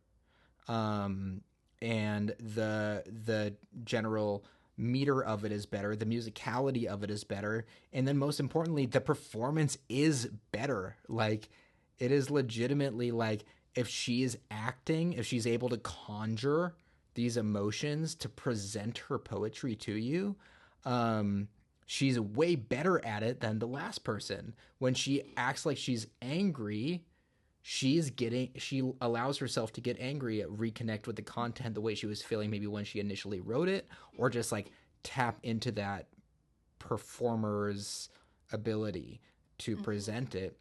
and the general meter of it is better, the musicality of it is better, and then most importantly, the performance is better. Like, it is legitimately, like, if she is acting, if she's able to conjure these emotions to present her poetry to you, she's way better at it than the last person. When she acts like she's angry, she allows herself to get angry, reconnect with the content the way she was feeling maybe when she initially wrote it, or just like tap into that performer's ability to present it,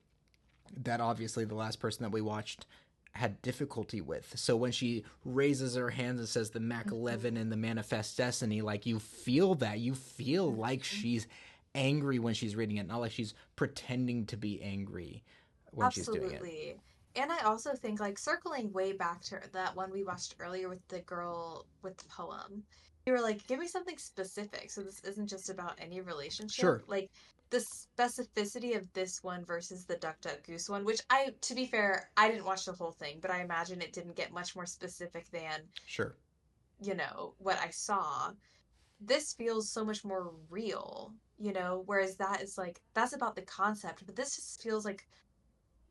that obviously the last person that we watched had difficulty with. So when she raises her hands and says the Mac 11 and the Manifest Destiny, like, you feel that. You feel like she's angry when she's reading it, not like she's pretending to be angry when she's doing it. Absolutely. And I also think, like, circling way back to that one we watched earlier with the girl with the poem, you were like, give me something specific. So this isn't just about any relationship. Sure. Like, the specificity of this one versus the Duck Duck Goose one, which to be fair, I didn't watch the whole thing, but I imagine it didn't get much more specific than, Sure, you know, what I saw. This feels so much more real, you know, whereas that is like, that's about the concept, but this just feels like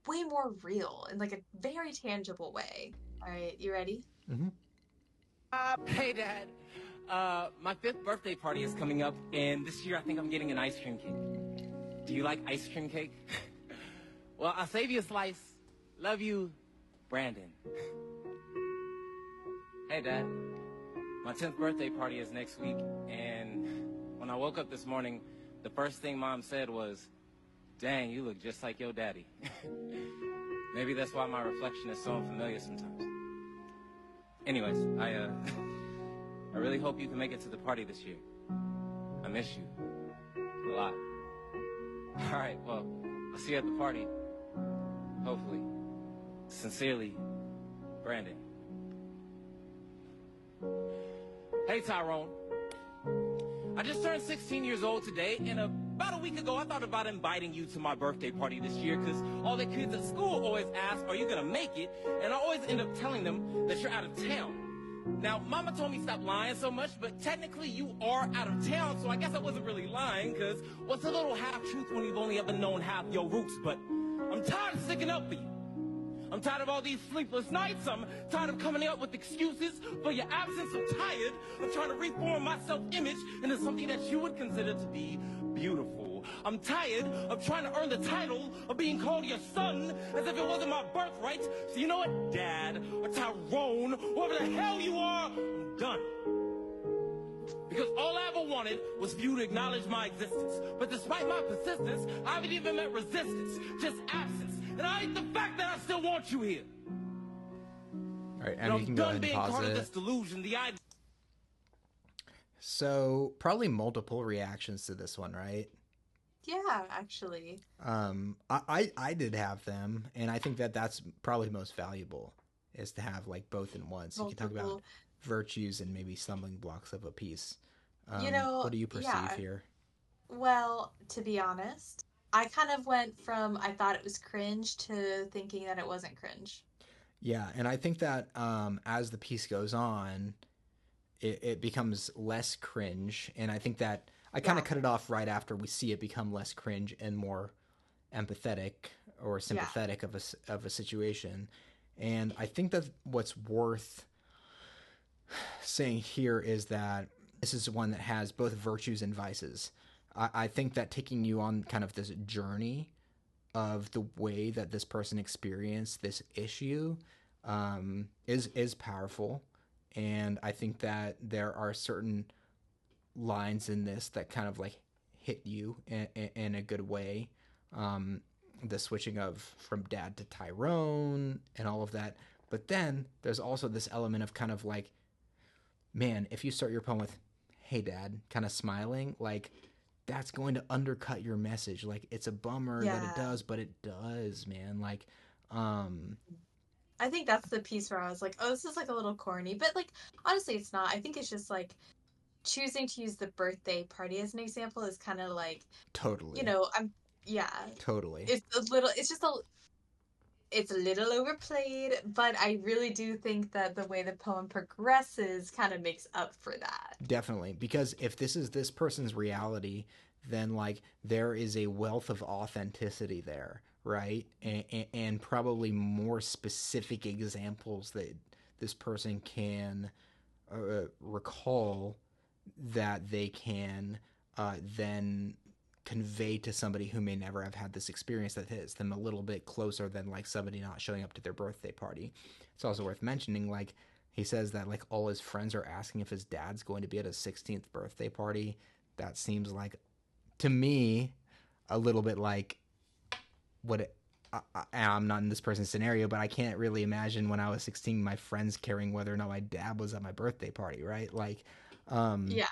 way more real in like a very tangible way. All right, you ready? Hey, Dad. My 5th birthday party is coming up, and this year I think I'm getting an ice cream cake. Do you like ice cream cake? Well, I'll save you a slice. Love you, Brandon. Hey, Dad. My 10th birthday party is next week, and when I woke up this morning, the first thing Mom said was, "Dang, you look just like your daddy." Maybe that's why my reflection is so unfamiliar sometimes. Anyways, I really hope you can make it to the party this year. I miss you a lot. All right, well, I'll see you at the party. Hopefully. Sincerely, Brandon. Hey, Tyrone. I just turned 16 years old today, and about a week ago, I thought about inviting you to my birthday party this year, because all the kids at school always ask, are you going to make it? And I always end up telling them that you're out of town. Now, Mama told me stop lying so much, but technically you are out of town, so I guess I wasn't really lying, because what's a little half-truth when you've only ever known half your roots? But I'm tired of sticking up for you. I'm tired of all these sleepless nights. I'm tired of coming up with excuses for your absence. I'm tired of trying to reform my self-image into something that you would consider to be beautiful. I'm tired of trying to earn the title of being called your son as if it wasn't my birthright. So you know what, Dad, or Tyrone, whoever the hell you are, I'm done. Because all I ever wanted was for you to acknowledge my existence. But despite my persistence, I haven't even met resistance, just absence. And I hate the fact that I still want you here. All right, and you can go ahead and pause it. This delusion, So probably multiple reactions to this one, right? Yeah, actually. I did have them, and I think that that's probably most valuable, is to have like both in one. So you can talk about virtues and maybe stumbling blocks of a piece. You know, what do you perceive here? Well, to be honest, I kind of went from I thought it was cringe to thinking that it wasn't cringe. Yeah, and I think that as the piece goes on, it becomes less cringe, and I think that I kind of cut it off right after we see it become less cringe and more empathetic or sympathetic of a situation. And I think that what's worth saying here is that this is one that has both virtues and vices. I think that taking you on kind of this journey of the way that this person experienced this issue is powerful. And I think that there are certain lines in this that kind of like hit you in a good way. The switching from Dad to Tyrone and all of that. But then there's also this element of kind of like, man, if you start your poem with, "Hey, Dad," kind of smiling, like, that's going to undercut your message. Like, it's a bummer that it does, but it does, man. Like, I think that's the piece where I was like, oh, this is like a little corny. But like, honestly, it's not. I think it's just like choosing to use the birthday party as an example is kind of like, totally, you know, totally. It's a little overplayed, but I really do think that the way the poem progresses kind of makes up for that. Definitely, because if this is this person's reality, then like there is a wealth of authenticity there, right? And probably more specific examples that this person can recall that they can then convey to somebody who may never have had this experience, that hits them a little bit closer than like somebody not showing up to their birthday party. It's also worth mentioning, like, he says that like all his friends are asking if his dad's going to be at his 16th birthday party. That seems like, to me, a little bit like I'm not in this person's scenario, but I can't really imagine when I was 16 my friends caring whether or not my dad was at my birthday party, right? Like, yeah.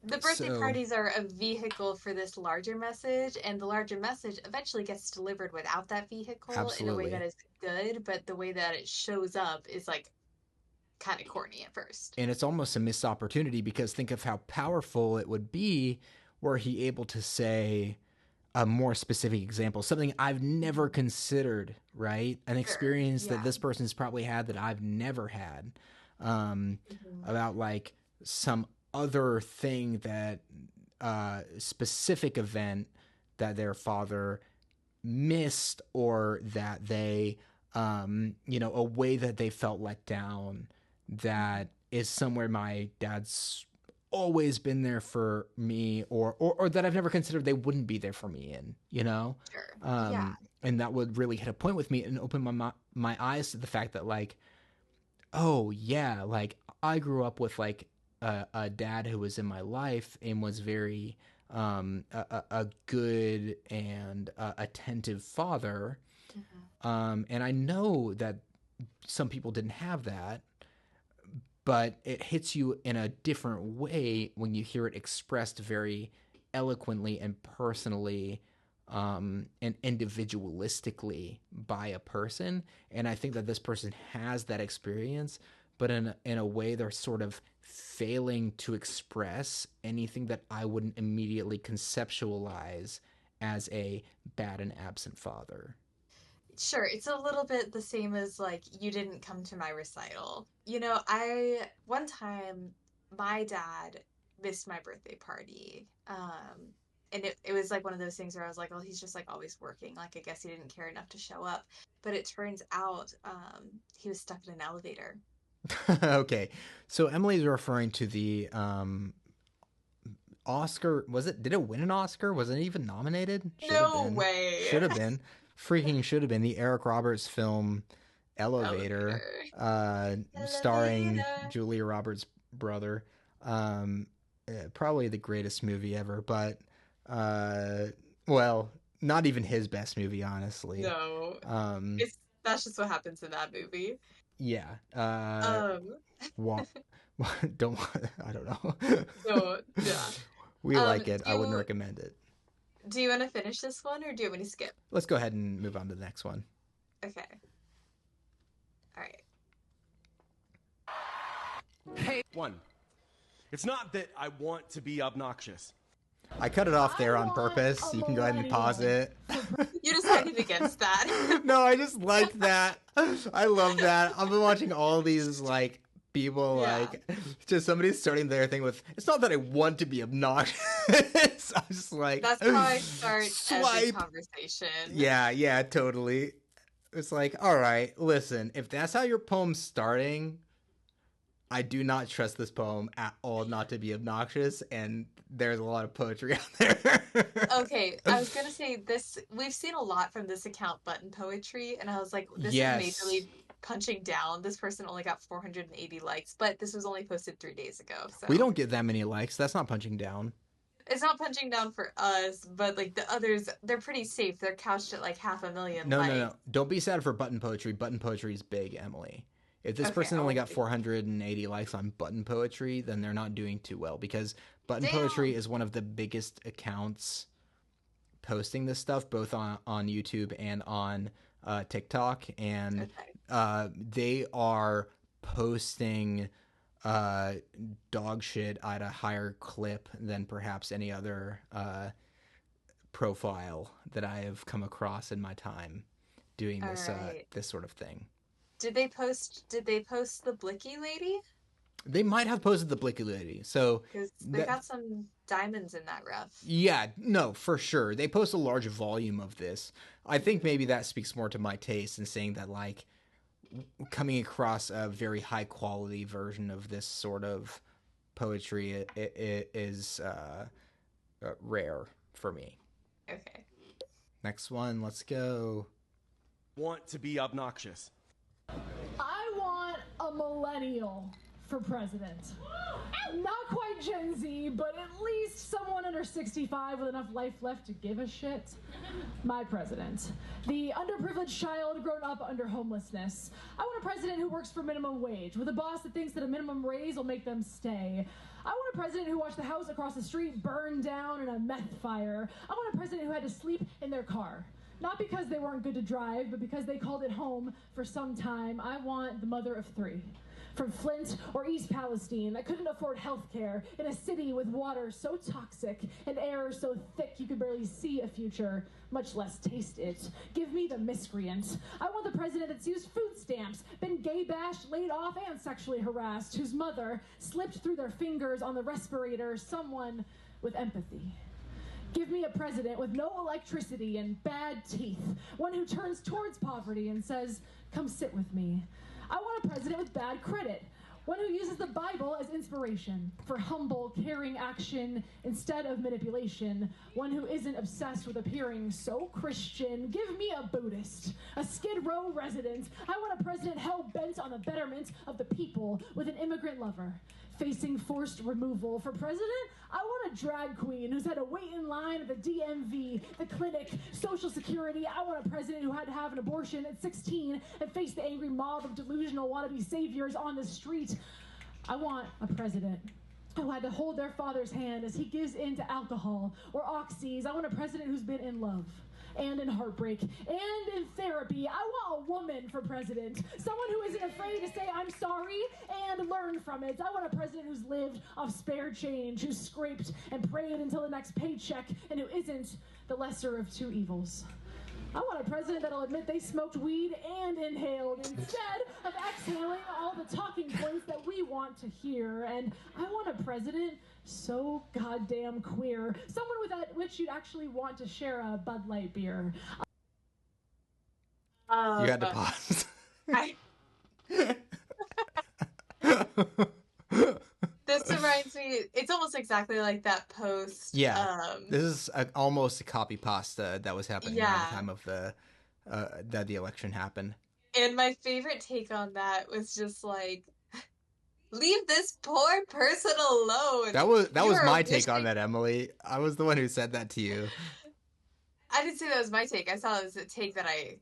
The birthday parties are a vehicle for this larger message, and the larger message eventually gets delivered without that vehicle in a way that is good, but the way that it shows up is like kind of corny at first. And it's almost a missed opportunity, because think of how powerful it would be were he able to say a more specific example, something I've never considered, right? An experience that this person's probably had that I've never had, about like some other thing that specific event that their father missed, or that they a way that they felt let down, that is somewhere my dad's always been there for me, or that I've never considered they wouldn't be there for me in, and that would really hit a point with me and open my eyes to the fact that like, oh yeah, like I grew up with like a dad who was in my life and was very a good and attentive father, and I know that some people didn't have that, but it hits you in a different way when you hear it expressed very eloquently and personally, and individualistically by a person. And I think that this person has that experience, but in a way they're sort of failing to express anything that I wouldn't immediately conceptualize as a bad and absent father. Sure, it's a little bit the same as like, you didn't come to my recital. One time my dad missed my birthday party. And it was like one of those things where I was like, well, he's just like always working. Like, I guess he didn't care enough to show up. But it turns out he was stuck in an elevator. Okay. So Emily's referring to the Oscar. Did it win an Oscar? Was it even nominated? No way. Should have been. Freaking should have been. The Eric Roberts film Elevator. Starring Julia Roberts' brother. Probably the greatest movie ever, but well, not even his best movie, honestly. No. That's just what happens in that movie. Yeah. I don't know. So, yeah. We like it. I wouldn't recommend it. Do you want to finish this one, or do you want me to skip? Let's go ahead and move on to the next one. Okay. All right. Hey, one. It's not that I want to be obnoxious. I cut it off there on purpose. You can go ahead and pause it. You decided against that. No, I just liked that. I love that. I've been watching all these like people like just somebody's starting their thing with, it's not that I want to be obnoxious. I'm just like, that's how I start every conversation. Yeah, totally. It's like, all right, listen, if that's how your poem's starting, I do not trust this poem at all not to be obnoxious, and there's a lot of poetry out there. Okay, I was gonna say this. We've seen a lot from this account, Button Poetry, and I was like, this is majorly punching down. This person only got 480 likes, but this was only posted 3 days ago. So we don't get that many likes. That's not punching down. It's not punching down for us, but like the others, they're pretty safe. They're couched at like 500,000 likes. No. Don't be sad for Button Poetry. Button Poetry is big, Emily. If this person only got 480 likes on Button Poetry, then they're not doing too well, because Button Poetry is one of the biggest accounts posting this stuff, both on YouTube and on TikTok. And they are posting dog shit at a higher clip than perhaps any other profile that I have come across in my time doing this this sort of thing. Did they post the Blicky lady? They might have posted the Blicky lady. So because they got some diamonds in that rough. Yeah, no, for sure. They post a large volume of this. I think maybe that speaks more to my taste in saying that like coming across a very high quality version of this sort of poetry it is rare for me. Okay. Next one, let's go. Want to be obnoxious. I want a millennial for president. Not quite Gen Z, but at least someone under 65 with enough life left to give a shit. My president. The underprivileged child grown up under homelessness. I want a president who works for minimum wage, with a boss that thinks that a minimum raise will make them stay. I want a president who watched the house across the street burn down in a meth fire. I want a president who had to sleep in their car. Not because they weren't good to drive, but because they called it home for some time. I want the mother of three. From Flint or East Palestine that couldn't afford health care in a city with water so toxic and air so thick you could barely see a future, much less taste it. Give me the miscreant. I want the president that's used food stamps, been gay bashed, laid off, and sexually harassed, whose mother slipped through their fingers on the respirator, someone with empathy. Give me a president with no electricity and bad teeth, one who turns towards poverty and says, come sit with me. I want a president with bad credit, one who uses the Bible as inspiration for humble, caring action instead of manipulation, one who isn't obsessed with appearing so Christian. Give me a Buddhist, a Skid Row resident. I want a president hell-bent on the betterment of the people with an immigrant lover. Facing forced removal. For president, I want a drag queen who's had to wait in line at the DMV, the clinic, Social Security. I want a president who had to have an abortion at 16 and face the angry mob of delusional wannabe saviors on the street. I want a president who had to hold their father's hand as he gives in to alcohol or oxys. I want a president who's been in love and in heartbreak and in therapy. I want a woman for president, someone who isn't afraid to say I'm sorry and learn from it. I want a president who's lived off spare change, who's scraped and prayed until the next paycheck, and who isn't the lesser of two evils. I want a president that'll admit they smoked weed and inhaled instead of exhaling all the talking points that we want to hear. And I want a president so goddamn queer, someone with that which you'd actually want to share a Bud Light beer. You had to pause. This reminds me, it's almost exactly like that post. Yeah, this is almost a copy pasta that was happening around the time of that the election happened. And my favorite take on that was just like, leave this poor person alone. That was my take on that, Emily. I was the one who said that to you. I didn't say that was my take. I saw it as a take that I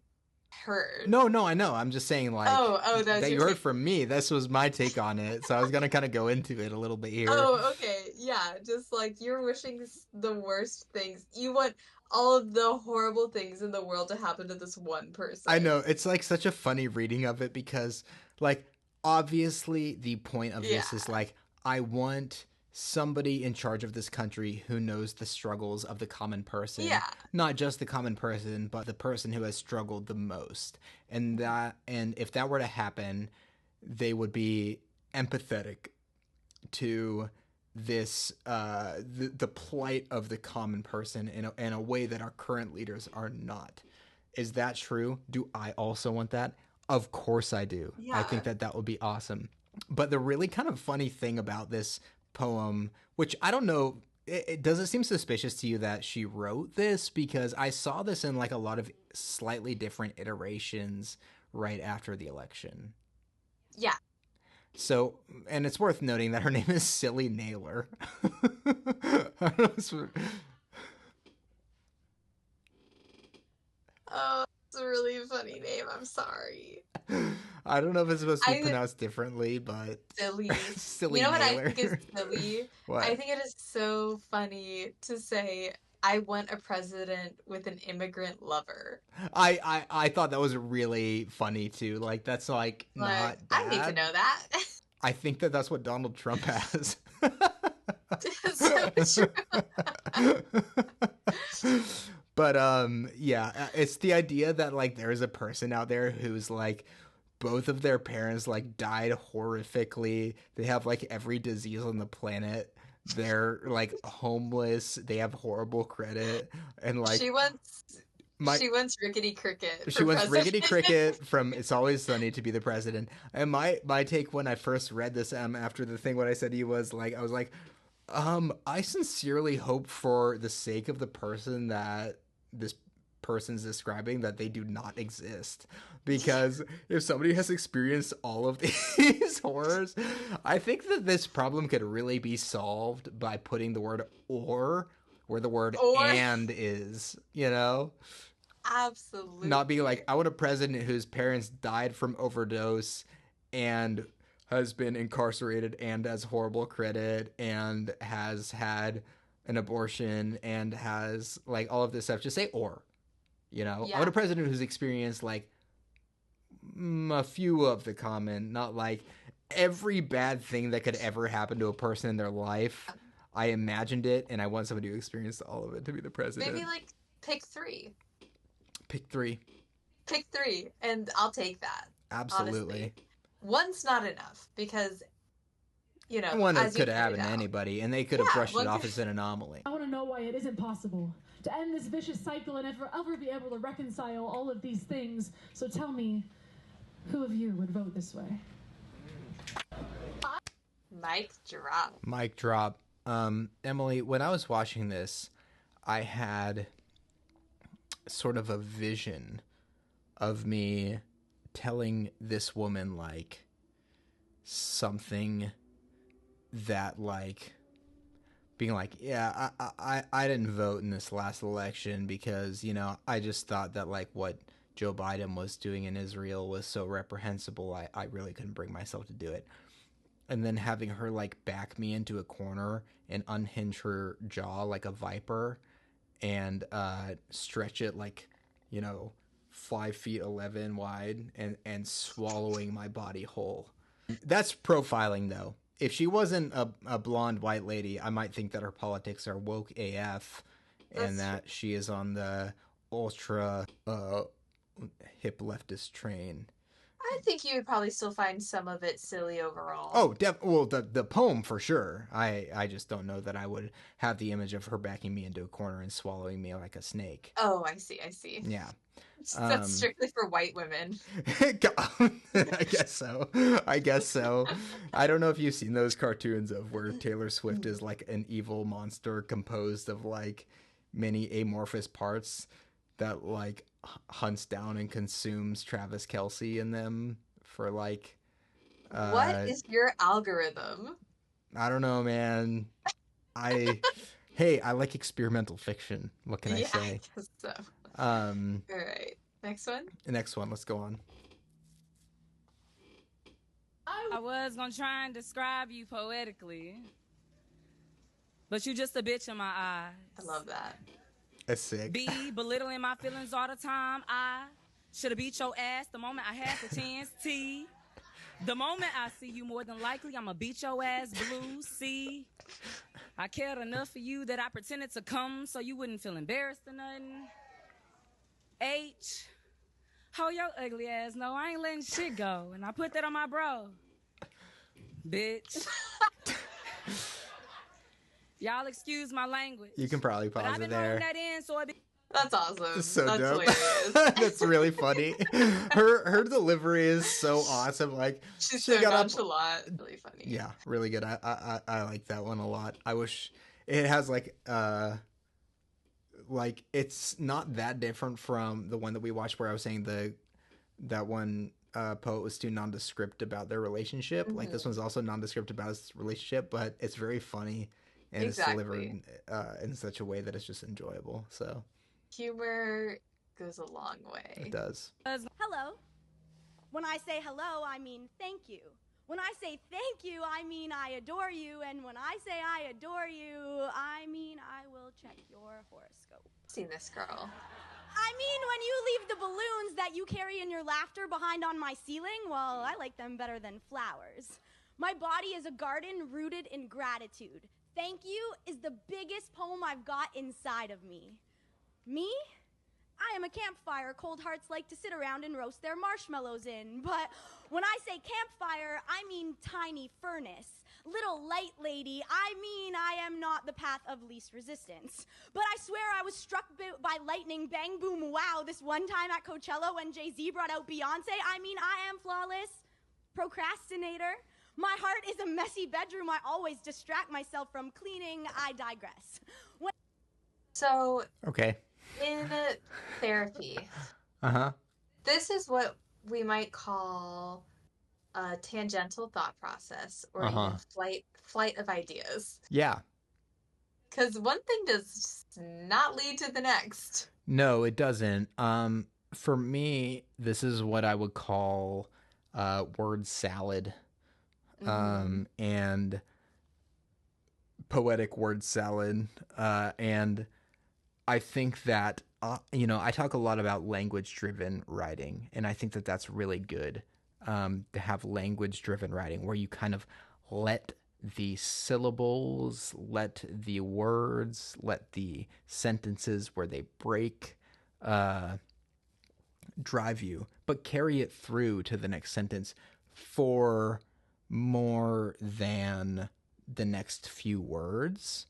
heard. No, I know. I'm just saying, like, that you heard from me. This was my take on it, so I was gonna kind of go into it a little bit here. Oh, okay, yeah. Just like you're wishing the worst things. You want all of the horrible things in the world to happen to this one person. I know. It's like such a funny reading of it because, like, obviously the point of this is like, I want somebody in charge of this country who knows the struggles of the common person. Yeah. Not just the common person, but the person who has struggled the most. And if that were to happen, they would be empathetic to this the plight of the common person in a way that our current leaders are not. Is that true? Do I also want that? Of course I do. Yeah. I think that would be awesome. But the really kind of funny thing about this poem, which I don't know, does it seem suspicious to you that she wrote this? Because I saw this in like a lot of slightly different iterations right after the election. Yeah. So, and it's worth noting that her name is Silly Naylor. I don't know, oh, it's a really funny name. I'm sorry. I don't know if it's supposed to be pronounced differently, but silly. Silly. You know what Naylor. I think is silly? What? I think it is so funny to say, I want a president with an immigrant lover. I thought that was really funny too. Like, that's like not bad. I need to know that. I think that's what Donald Trump has. So true. But yeah, it's the idea that like there's a person out there who's like both of their parents like died horrifically. They have like every disease on the planet. They're like homeless. They have horrible credit, and like she wants Rickety Cricket. She wants Rickety Cricket from It's Always Sunny to be the president. And my take when I first read this, after the thing, what I said to you was like, I was like, I sincerely hope for the sake of the person that this person's describing that they do not exist. Because if somebody has experienced all of these horrors, I think that this problem could really be solved by putting the word "or" where the word "and" is, you know? Absolutely. Not being like, I want a president whose parents died from overdose and has been incarcerated and has horrible credit and has had an abortion and has like all of this stuff. Just say "or," you know? Yeah. I want a president who's experienced like a few of the common, not like every bad thing that could ever happen to a person in their life. I imagined it, and I want somebody who experienced all of it to be the president. Maybe like pick 3. Pick 3. Pick 3, and I'll take that. Absolutely. Honestly. One's not enough because, you know, one as could you happen to pointed out, anybody, and they could have brushed it off as an anomaly. I want to know why it isn't possible to end this vicious cycle and ever be able to reconcile all of these things. So tell me, who of you would vote this way? Mic drop. Mic drop. Emily, when I was watching this, I had sort of a vision of me telling this woman like something that like being like, yeah, I didn't vote in this last election because, you know, I just thought that like what Joe Biden was doing in Israel was so reprehensible. I really couldn't bring myself to do it. And then having her like back me into a corner and unhinge her jaw like a viper and stretch it like, you know, 5'11" wide and swallowing my body whole. That's profiling though. If she wasn't a blonde white lady, I might think that her politics are woke AF and that she is on the ultra hip leftist train. I think you would probably still find some of it silly overall. Oh, well, the poem for sure. I just don't know that I would have the image of her backing me into a corner and swallowing me like a snake. Oh, I see. Yeah. That's strictly for white women. I guess so. I don't know if you've seen those cartoons of where Taylor Swift is like an evil monster composed of like many amorphous parts that like hunts down and consumes Travis Kelce in them for like what is your algorithm? I don't know, man. I like experimental fiction. What can I say? I guess so. All right. Next one. Let's go on. I was gonna try and describe you poetically, but you just a bitch in my eyes. I love that. That's sick. Be belittling my feelings all the time. I should have beat your ass the moment I had the chance. T. The moment I see you, more than likely, I'ma beat your ass blue. C. I cared enough for you that I pretended to come so you wouldn't feel embarrassed or nothing. H. Oh, your ugly ass. No, I ain't letting shit go. And I put that on my bro. Bitch. Y'all excuse my language. You can probably pause it there. That in, so that's awesome. That's so that's dope. Hilarious. That's really funny. Her delivery is so awesome. Like she's she so got nonchalant. Really funny. Yeah, really good. I like that one a lot. I wish it has like it's not that different from the one that we watched where I was saying that one poet was too nondescript about their relationship. Mm-hmm. Like this one's also nondescript about his relationship, but it's very funny and it's delivered in such a way that it's just enjoyable. So humor goes a long way. It does. Hello. When I say hello, I mean thank you. When I say thank you, I mean I adore you. And when I say I adore you, I mean I will check your horoscope. Seen this girl. I mean, when you leave the balloons that you carry in your laughter behind on my ceiling, well, I like them better than flowers. My body is a garden rooted in gratitude. Thank you is the biggest poem I've got inside of me. Me? I am a campfire cold hearts like to sit around and roast their marshmallows in. But when I say campfire, I mean tiny furnace. Little light lady, I mean I am not the path of least resistance. But I swear I was struck by lightning, bang, boom, wow, this one time at Coachella when Jay-Z brought out Beyonce. I mean I am flawless. Procrastinator. My heart is a messy bedroom I always distract myself from cleaning. I digress. So... Okay. In therapy, Uh-huh. this is what we might call a tangential thought process, or even flight of ideas. Yeah. Because one thing does not lead to the next. No, it doesn't. For me, this is what I would call word salad. And poetic word salad. And I think that, I talk a lot about language-driven writing, and I think that that's really good, to have language-driven writing where you kind of let the syllables, let the words, let the sentences where they break drive you, but carry it through to the next sentence for more than the next few words,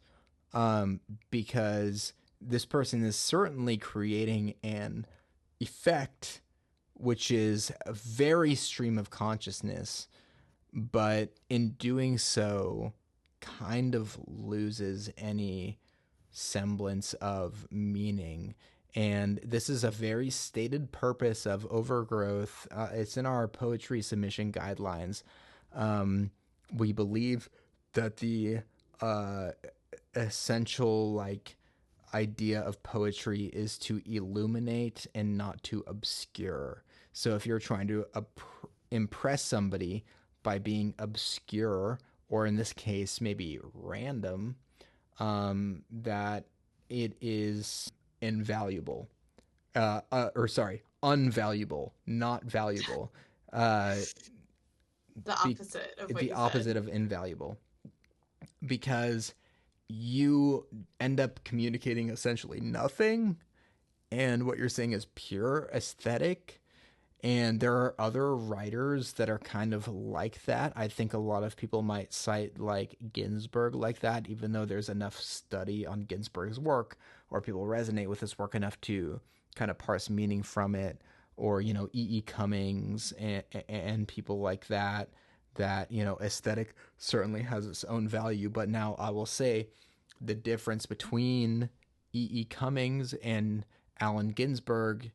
because this person is certainly creating an effect which is a very stream of consciousness, but in doing so kind of loses any semblance of meaning. And this is a very stated purpose of Overgrowth. It's in our poetry submission guidelines. We believe that the essential idea of poetry is to illuminate and not to obscure. So if you're trying to impress somebody by being obscure, or in this case maybe random, that it is invaluable. Unvaluable, not valuable. The opposite of invaluable. Because you end up communicating essentially nothing, and what you're saying is pure aesthetic. And there are other writers that are kind of like that. I think a lot of people might cite Ginsberg like that, even though there's enough study on Ginsberg's work, or people resonate with his work enough to kind of parse meaning from it, or E.E. Cummings and people like that aesthetic certainly has its own value. But now I will say the difference between E.E. Cummings and Allen Ginsberg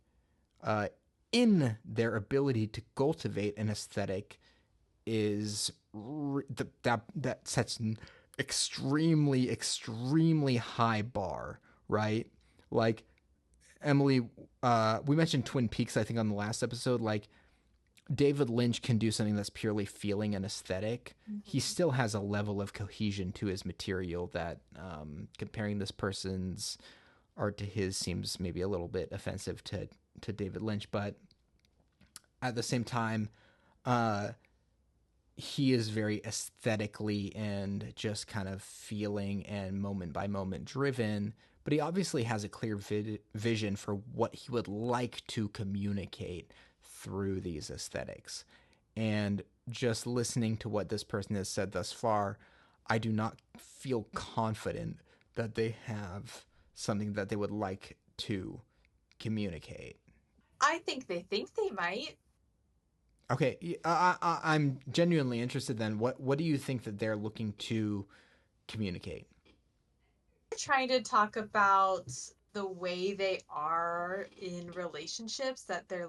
in their ability to cultivate an aesthetic is that sets an extremely, extremely high bar, right? Like, Emily, we mentioned Twin Peaks, I think, on the last episode. David Lynch can do something that's purely feeling and aesthetic. Mm-hmm. He still has a level of cohesion to his material that comparing this person's art to his seems maybe a little bit offensive to David Lynch, but at the same time, he is very aesthetically and just kind of feeling and moment by moment driven, but he obviously has a clear vision for what he would like to communicate through these aesthetics. And just listening to what this person has said thus far, I do not feel confident that they have something that they would like to communicate. I think they might. Okay, I'm genuinely interested then. What do you think that they're looking to communicate? They're trying to talk about the way they are in relationships, that they're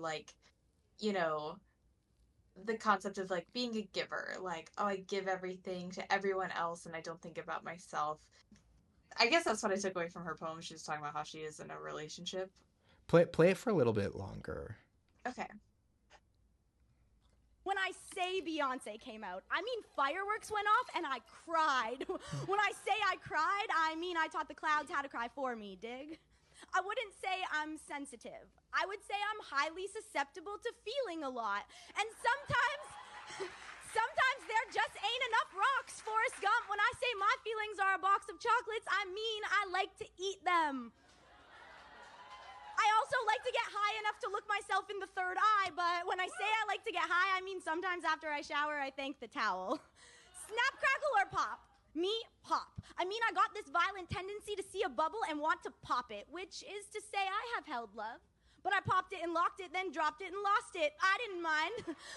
the concept of being a giver. I give everything to everyone else and I don't think about myself. I guess that's what I took away from her poem. She was talking about how she is in a relationship. Play it for a little bit longer. Okay. When I say Beyonce came out, I mean fireworks went off and I cried. When I say I cried, I mean I taught the clouds how to cry for me, dig? I wouldn't say I'm sensitive. I would say I'm highly susceptible to feeling a lot. And sometimes there just ain't enough rocks, Forrest Gump. When I say my feelings are a box of chocolates, I mean I like to eat them. I also like to get high enough to look myself in the third eye, but when I say I like to get high, I mean sometimes after I shower, I thank the towel. Snap, crackle, or pop? Me, pop. I mean, I got this violent tendency to see a bubble and want to pop it, which is to say I have held love, But I popped it and locked it, then dropped it and lost it. I didn't mind.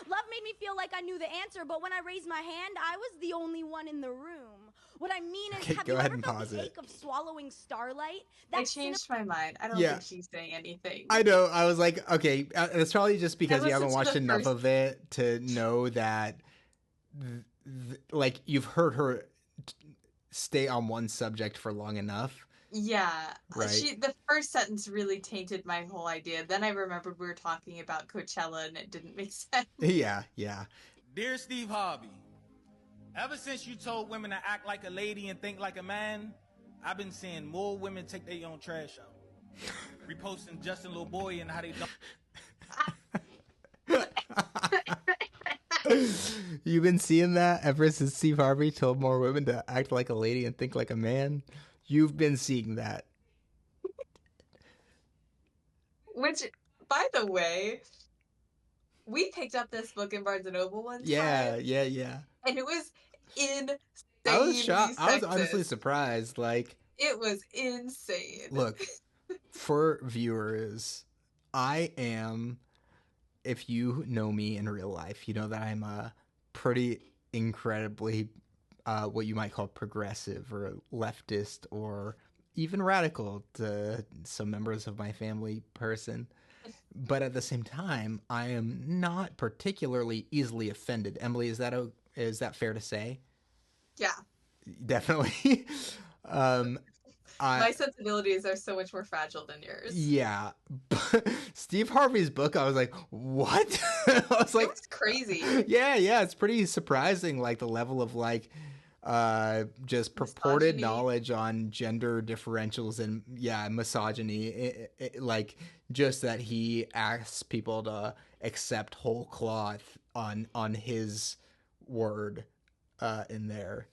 Love made me feel like I knew the answer, but when I raised my hand, I was the only one in the room. What I mean is, have you ever felt the ache of swallowing starlight? I changed my mind. I don't think she's saying anything. I know. I was like, okay, it's probably just because you haven't watched enough of it to know that, like, you've heard her stay on one subject for long enough. Yeah. Right. The first sentence really tainted my whole idea. Then I remembered we were talking about Coachella and it didn't make sense. Yeah. Dear Steve Harvey, ever since you told women to act like a lady and think like a man, I've been seeing more women take their own trash out. Reposting Justin Little Boy and how they don't. You've been seeing that ever since Steve Harvey told more women to act like a lady and think like a man? You've been seeing that. Which, by the way, we picked up this book in Barnes & Noble one time. Yeah. And it was insane. I was shocked. I was honestly surprised. Like, it was insane. Look, for viewers, I am, if you know me in real life, you know that I'm a pretty incredibly what you might call progressive or leftist or even radical to some members of my family person. But at the same time, I am not particularly easily offended. Emily, is that fair to say? Yeah. Definitely. My sensibilities are so much more fragile than yours. Yeah. Steve Harvey's book, I was like, what? I was like, it's crazy. Yeah. It's pretty surprising, like, the level of, like, just purported knowledge on gender differentials and misogyny. Like, just that he asks people to accept whole cloth on his word in there.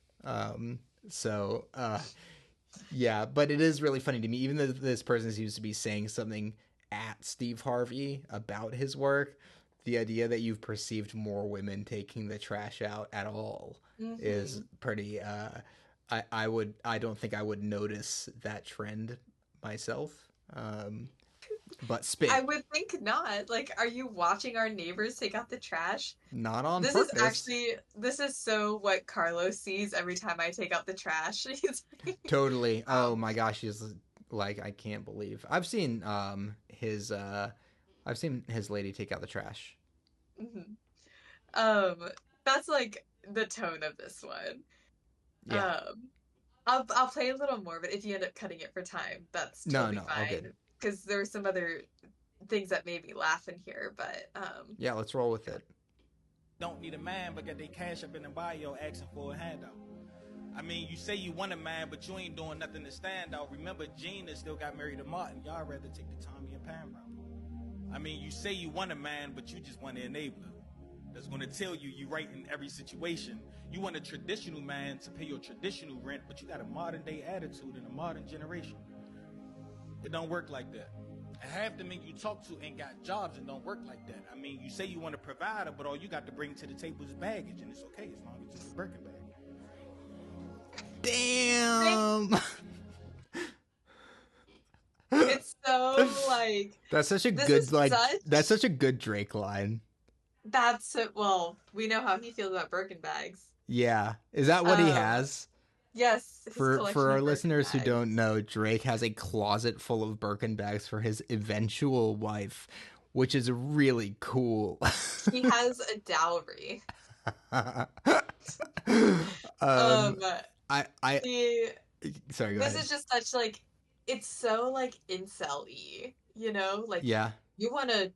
Yeah, but it is really funny to me, even though this person seems to be saying something at Steve Harvey about his work, the idea that you've perceived more women taking the trash out at all is pretty, I don't think I would notice that trend myself. But spit. I would think not. Like, are you watching our neighbors take out the trash? Not on purpose. This is so what Carlos sees every time I take out the trash. He's like, totally. Oh my gosh, he's like, I can't believe. I've seen his lady take out the trash. That's like the tone of this one. Yeah. I'll play a little more, but if you end up cutting it for time, that's totally fine. All good. Because there were some other things that made me laugh in here, but yeah, let's roll with it. Don't need a man, but got they cash up in the bio asking for a handout. I mean, you say you want a man, but you ain't doing nothing to stand out. Remember, Gina still got married to Martin. Y'all rather take the Tommy and Pam route. I mean, you say you want a man, but you just want an enabler that's going to tell you you're right in every situation. You want a traditional man to pay your traditional rent, but you got a modern day attitude in a modern generation. It don't work like that. And half the men you talk to ain't got jobs and don't work like that. I mean, you say you want a provider, but all you got to bring to the table is baggage, and it's okay as long as it's a Birkin bag. Damn. It's so like that's such a good that's such a good Drake line. That's it. Well, we know how he feels about Birkin bags. Yeah, is that what he has? Yes. For our listeners who don't know, Drake has a closet full of Birkin bags for his eventual wife, which is really cool. He has a dowry. Sorry, go this ahead. Is just such like, it's so like incel-y, you know? Like, yeah. You want a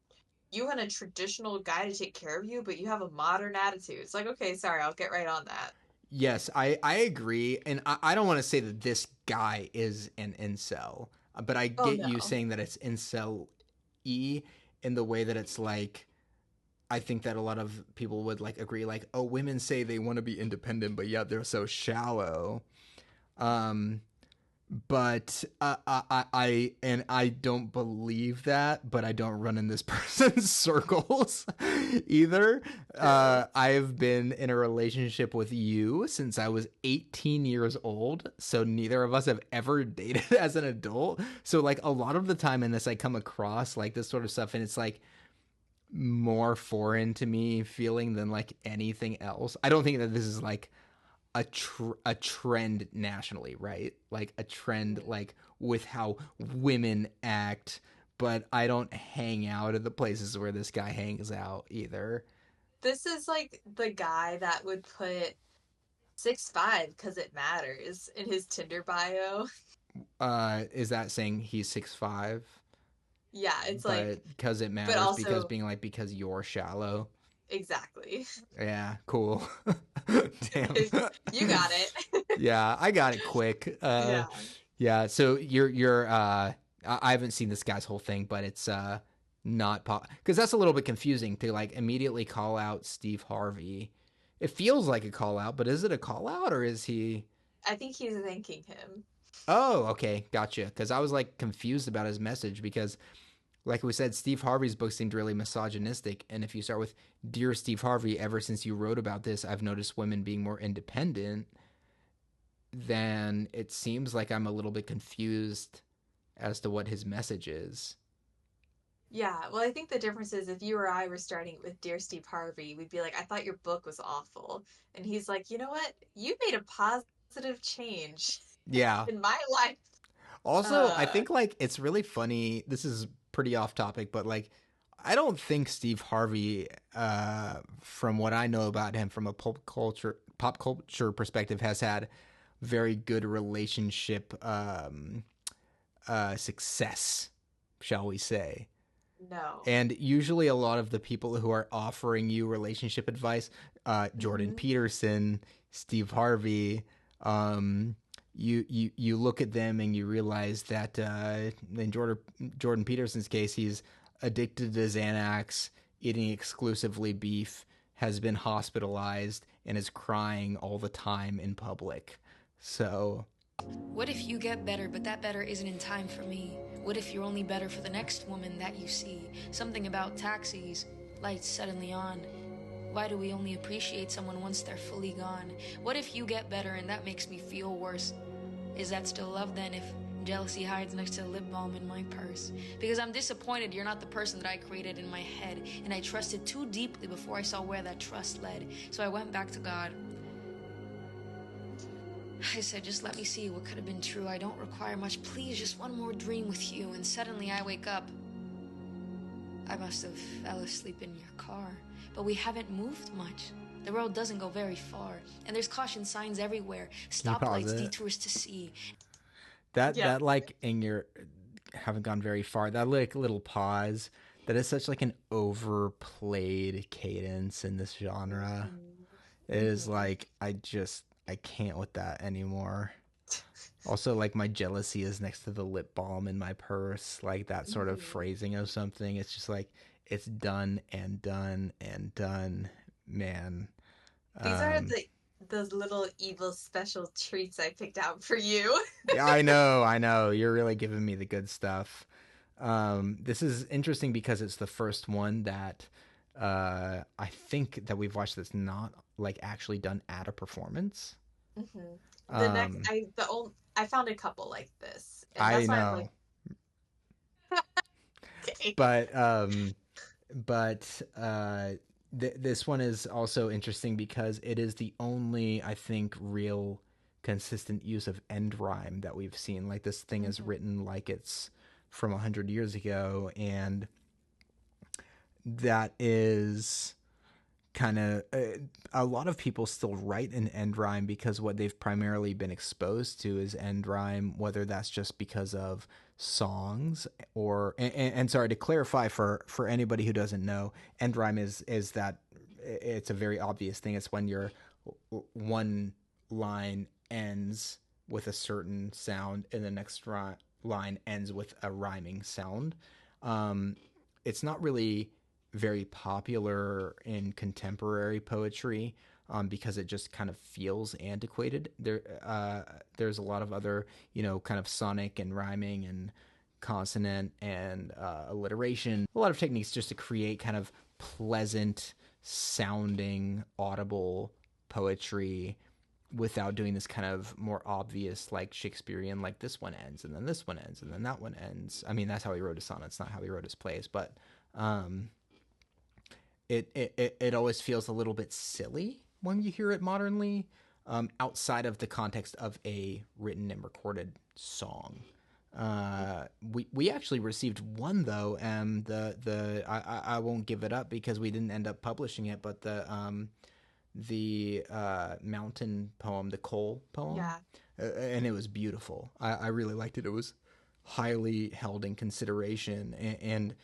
traditional guy to take care of you, but you have a modern attitude. It's like, okay, sorry, I'll get right on that. Yes, I agree. And I don't want to say that this guy is an incel, but I get you saying that it's incel-y in the way that it's like, I think that a lot of people would like agree, like, oh, women say they want to be independent, but yet they're so shallow. but I don't believe that, but I don't run in this person's circles either. I've been in a relationship with you since I was 18 years old, so neither of us have ever dated as an adult. So like a lot of the time in this, I come across like this sort of stuff, and it's like more foreign to me feeling than like anything else. I don't think that this is like a trend nationally, right? Like a trend like with how women act, but I don't hang out at the places where this guy hangs out either. This is like the guy that would put 6'5" because it matters in his Tinder bio. Is that saying he's 6'5"? Yeah, it's but like because it matters, also, because being like because you're shallow. Exactly. Yeah, cool. Damn. You got it. Yeah, I got it quick. Yeah. So you're I haven't seen this guy's whole thing, but it's not because that's a little bit confusing to like immediately call out Steve Harvey. It feels like a call out, but is it a call out or is he? I think he's thanking him. Oh, okay, gotcha. Because I was like confused about his message because, like we said, Steve Harvey's book seemed really misogynistic. And if you start with, "Dear Steve Harvey, ever since you wrote about this, I've noticed women being more independent," then it seems like I'm a little bit confused as to what his message is. Yeah, well, I think the difference is if you or I were starting with Dear Steve Harvey, we'd be like, I thought your book was awful. And he's like, you know what? You made a positive change. Yeah. In my life. Also, I think like it's really funny. This is pretty off topic, but like I don't think Steve Harvey, from what I know about him from a pop culture perspective, has had very good relationship success, shall we say. No. And usually a lot of the people who are offering you relationship advice, Jordan Peterson, Steve Harvey, you look at them and you realize that in Jordan Peterson's case, he's addicted to Xanax, eating exclusively beef, has been hospitalized, and is crying all the time in public. So what if you get better, but that better isn't in time for me? What if you're only better for the next woman that you see? Something about taxis, lights suddenly on. Why do we only appreciate someone once they're fully gone? What if you get better and that makes me feel worse? Is that still love then if jealousy hides next to the lip balm in my purse? Because I'm disappointed you're not the person that I created in my head, and I trusted too deeply before I saw where that trust led. So I went back to God. I said, just let me see what could have been true. I don't require much. Please, just one more dream with you. And suddenly I wake up. I must have fell asleep in your car. But we haven't moved much. The road doesn't go very far. And there's caution signs everywhere. Stoplights, detours to see. That like, and you're haven't gone very far. That like little pause, that is such like an overplayed cadence in this genre. It is like, I can't with that anymore. Also, like, my jealousy is next to the lip balm in my purse. Like, that sort of phrasing of something. It's just like, it's done and done and done, man. These are those little evil special treats I picked out for you. Yeah, I know. You're really giving me the good stuff. This is interesting because it's the first one that I think that we've watched that's not like actually done at a performance. I found a couple like this. And I know. Okay. But this one is also interesting because it is the only, I think, real consistent use of end rhyme that we've seen. Like, this thing is written like it's from 100 years ago, and that is kind of a lot of people still write an end rhyme because what they've primarily been exposed to is end rhyme, whether that's just because of songs or and sorry to clarify for anybody who doesn't know, end rhyme is that it's a very obvious thing. It's when your one line ends with a certain sound and the next line ends with a rhyming sound. It's not really very popular in contemporary poetry. because it just kind of feels antiquated. There's a lot of other, kind of sonic and rhyming and consonant and alliteration, a lot of techniques just to create kind of pleasant sounding audible poetry without doing this kind of more obvious, like Shakespearean, like this one ends and then this one ends and then that one ends. I mean, that's how he wrote his sonnets, not how he wrote his plays, but it always feels a little bit silly when you hear it modernly, outside of the context of a written and recorded song. We actually received one though, and I won't give it up because we didn't end up publishing it, but the mountain poem, the coal poem, and it was beautiful. I really liked it. It was highly held in consideration and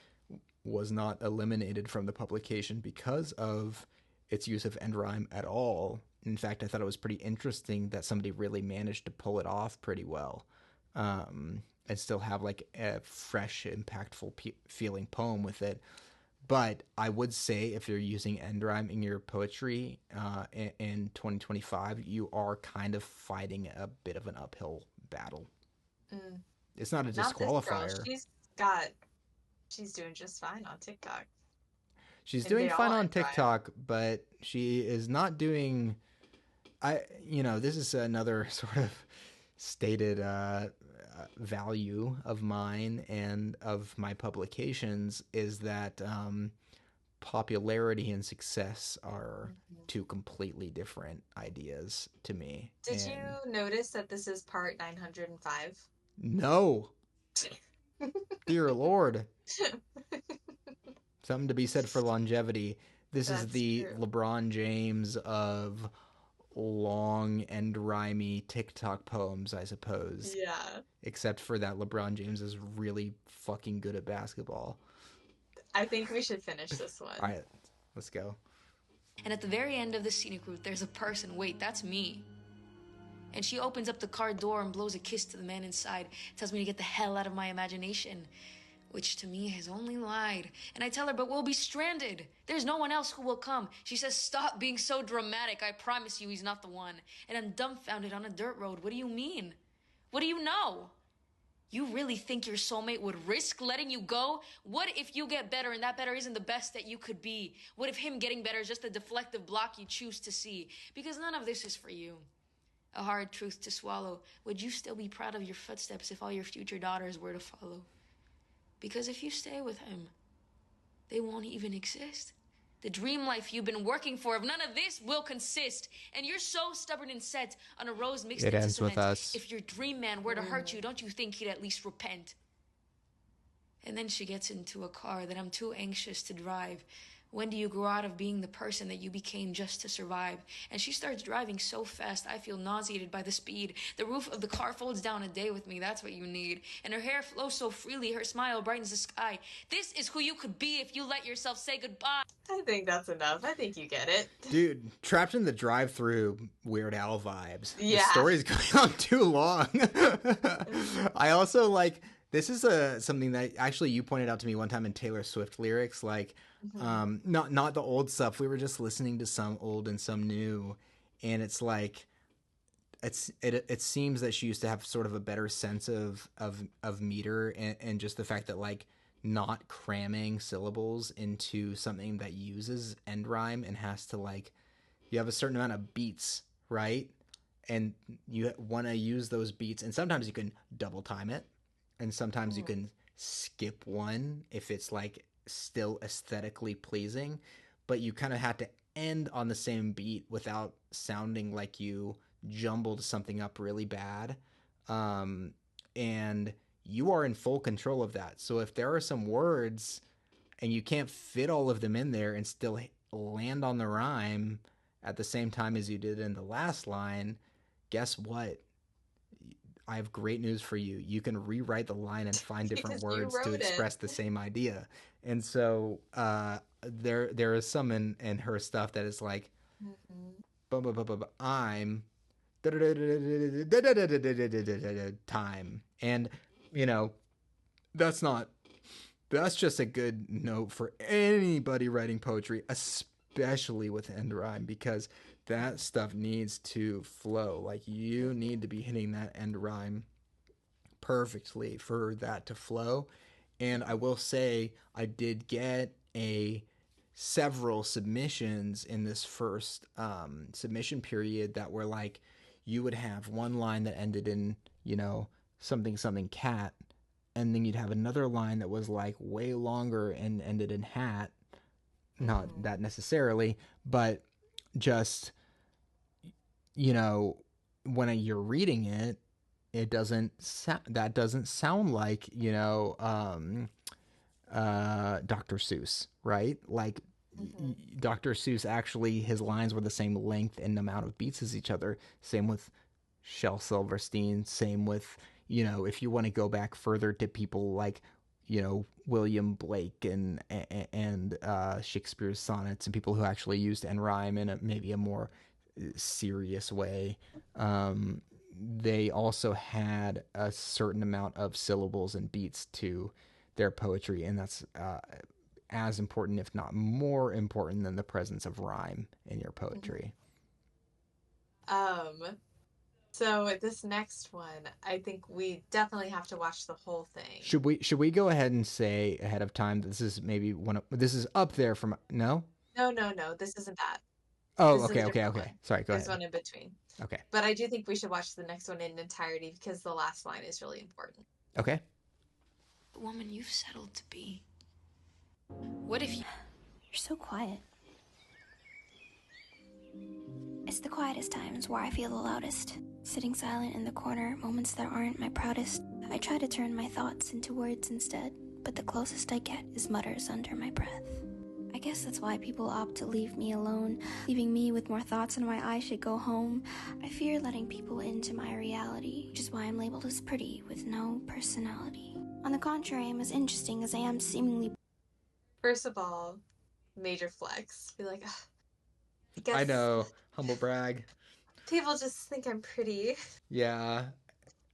was not eliminated from the publication because of its use of end rhyme at all. In fact, I thought it was pretty interesting that somebody really managed to pull it off pretty well, and still have like a fresh, impactful feeling poem with it. But I would say if you're using end rhyme in your poetry in 2025, you are kind of fighting a bit of an uphill battle. It's not a disqualifier. She's doing just fine on TikTok. She's doing fine on TikTok, but she is not doing. This is another sort of stated value of mine and of my publications is that popularity and success are two completely different ideas to me. Did you notice that this is part 905? No. Dear Lord. Something to be said for longevity. This is the true. LeBron James of long and rhymey TikTok poems, I suppose. Yeah. Except for that LeBron James is really fucking good at basketball. I think we should finish this one. All right, let's go. And at the very end of the scenic route, there's a person. Wait, that's me. And she opens up the car door and blows a kiss to the man inside. Tells me to get the hell out of my imagination. Which to me has only lied. And I tell her, but we'll be stranded. There's no one else who will come. She says, stop being so dramatic. I promise you he's not the one. And I'm dumbfounded on a dirt road. What do you mean? What do you know? You really think your soulmate would risk letting you go? What if you get better and that better isn't the best that you could be? What if him getting better is just a deflective block you choose to see? Because none of this is for you. A hard truth to swallow. Would you still be proud of your footsteps if all your future daughters were to follow? Because if you stay with him, they won't even exist. The dream life you've been working for, of none of this will consist. And you're so stubborn and set on a rose mixed into cement. With us. If your dream man were to hurt you, don't you think he'd at least repent? And then she gets into a car that I'm too anxious to drive. When do you grow out of being the person that you became just to survive? And she starts driving so fast, I feel nauseated by the speed. The roof of the car folds down a day with me, that's what you need. And her hair flows so freely, her smile brightens the sky. This is who you could be if you let yourself say goodbye. I think that's enough. I think you get it. Dude, trapped in the drive-thru Weird Al vibes. Yeah. The story's going on too long. I also like... This is something that actually you pointed out to me one time in Taylor Swift lyrics, like not the old stuff. We were just listening to some old and some new, and it's like it seems that she used to have sort of a better sense of meter and just the fact that like not cramming syllables into something that uses end rhyme and has to like you have a certain amount of beats, right? And you want to use those beats, and sometimes you can double time it. And sometimes you can skip one if it's like still aesthetically pleasing, but you kind of have to end on the same beat without sounding like you jumbled something up really bad. And you are in full control of that. So if there are some words and you can't fit all of them in there and still land on the rhyme at the same time as you did in the last line, guess what? I have great news for you. You can rewrite the line and find different words to express the same idea. And so there is some in her stuff that is like, I'm time. And, that's just a good note for anybody writing poetry, especially with end rhyme, because that stuff needs to flow. Like, you need to be hitting that end rhyme perfectly for that to flow. And I will say, I did get several submissions in this first submission period that were like, you would have one line that ended in, something something cat, and then you'd have another line that was like way longer and ended in hat. Not that necessarily, but just, when you're reading it, it doesn't sound like, Dr. Seuss, right? Like, Dr. Seuss, actually, his lines were the same length and amount of beats as each other. Same with Shel Silverstein. Same with, if you want to go back further to people like, William Blake and Shakespeare's sonnets, and people who actually used end rhyme in maybe a more serious way. They also had a certain amount of syllables and beats to their poetry, and that's as important, if not more important, than the presence of rhyme in your poetry. So this next one, I think we definitely have to watch the whole thing. Should we go ahead and say ahead of time that this is maybe this is up there from no? No, this isn't that. Oh, this okay. One. Sorry, go There's ahead. one in between. Okay. But I do think we should watch the next one in entirety because the last line is really important. Okay. The woman you've settled to be. What if you... You're so quiet. It's the quietest times where I feel the loudest. Sitting silent in the corner, moments that aren't my proudest. I try to turn my thoughts into words instead, but the closest I get is mutters under my breath. I guess that's why people opt to leave me alone, leaving me with more thoughts on why I should go home. I fear letting people into my reality, which is why I'm labeled as pretty with no personality. On the contrary, I'm as interesting as I am seemingly... First of all, major flex. Be like, I guess I know, humble brag. People just think I'm pretty. Yeah,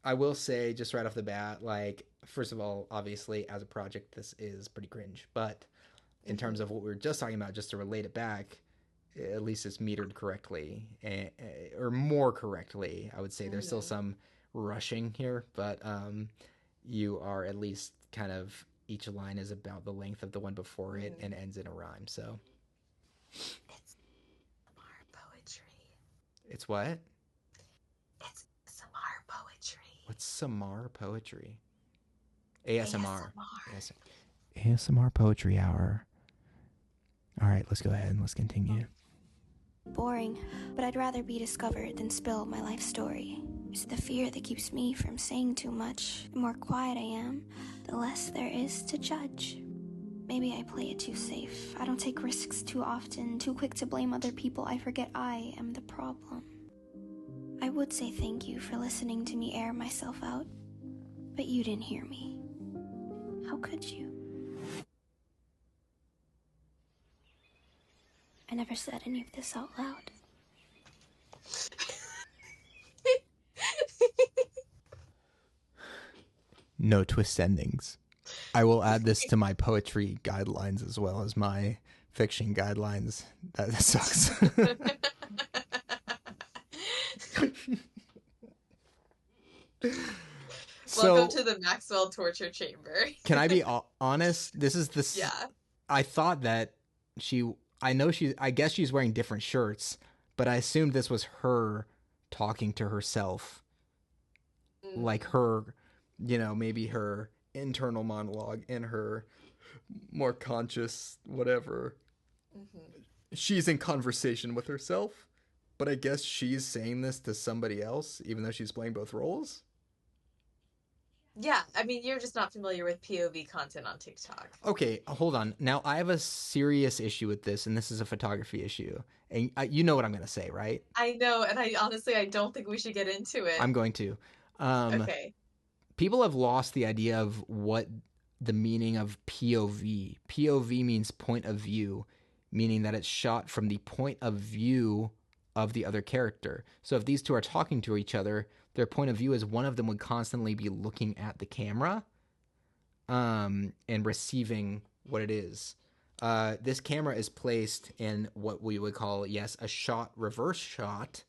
I will say just right off the bat, like, first of all, obviously, as a project, this is pretty cringe. But in terms of what we were just talking about, just to relate it back, at least it's metered correctly, or more correctly, I would say. There's still some rushing here, but you are at least kind of, each line is about the length of the one before it and ends in a rhyme, so. It's Samar poetry. It's what? It's Samar poetry. What's Samar poetry? ASMR. ASMR. ASMR poetry hour. All right, let's go ahead and let's continue. boring, but I'd rather be discovered than spill my life story. It's the fear that keeps me from saying too much. The more quiet I am, the less there is to judge. Maybe I play it too safe. I don't take risks too often, too quick to blame other people. I forget I am the problem. I would say thank you for listening to me air myself out, but you didn't hear me. How could you? I never said any of this out loud. No twist endings. I will add this to my poetry guidelines as well as my fiction guidelines. That sucks. Welcome to the Maxwell torture chamber. Can I be honest? This is the... Yeah. I thought that I guess she's wearing different shirts, but I assumed this was her talking to herself. Like her, maybe her internal monologue in her more conscious whatever. She's in conversation with herself, but I guess she's saying this to somebody else, even though she's playing both roles. Yeah, I mean, you're just not familiar with POV content on TikTok. Okay, hold on. Now, I have a serious issue with this, and this is a photography issue. And you know what I'm going to say, right? I know, and I don't think we should get into it. I'm going to. Okay. People have lost the idea of what the meaning of POV. POV means point of view, meaning that it's shot from the point of view of the other character. So if these two are talking to each other, their point of view is one of them would constantly be looking at the camera and receiving what it is. this camera is placed in what we would call, yes, a reverse shot.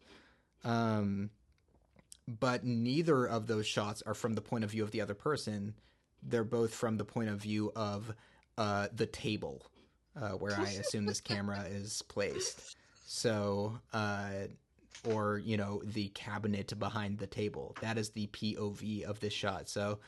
But neither of those shots are from the point of view of the other person. They're both from the point of view of the table where I assume this camera is placed. So, or, the cabinet behind the table. That is the POV of this shot. So,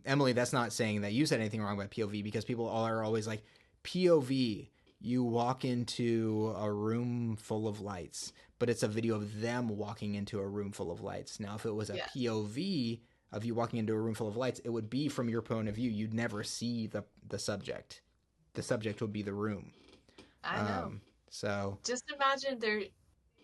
Emily, that's not saying that you said anything wrong about POV, because people are always like, POV, you walk into a room full of lights, but it's a video of them walking into a room full of lights. Now, if it was a POV of you walking into a room full of lights, it would be from your point of view. You'd never see the subject. The subject would be the room. I know. So just imagine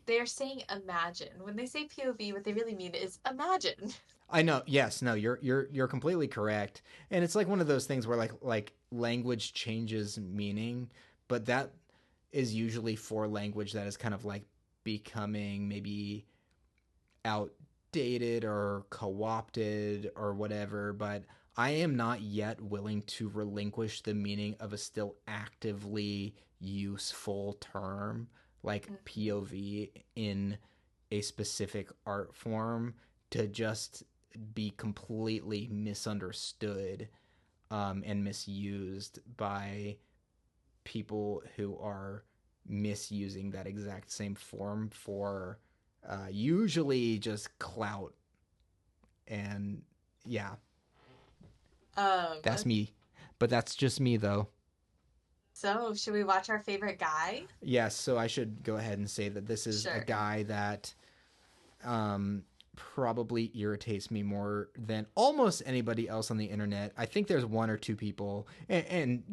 they're saying imagine. When they say POV, what they really mean is imagine. I know. Yes. No, you're completely correct. And it's like one of those things where like language changes meaning, but that is usually for language that is kind of like becoming maybe outdated or co-opted or whatever. But I am not yet willing to relinquish the meaning of a still actively useful term like POV in a specific art form to just be completely misunderstood and misused by people who are misusing that exact same form for usually just clout. And yeah, that's me. But that's just me, though. So, should we watch our favorite guy? Yes, so I should go ahead and say that this is a guy that probably irritates me more than almost anybody else on the internet. I think there's one or two people, and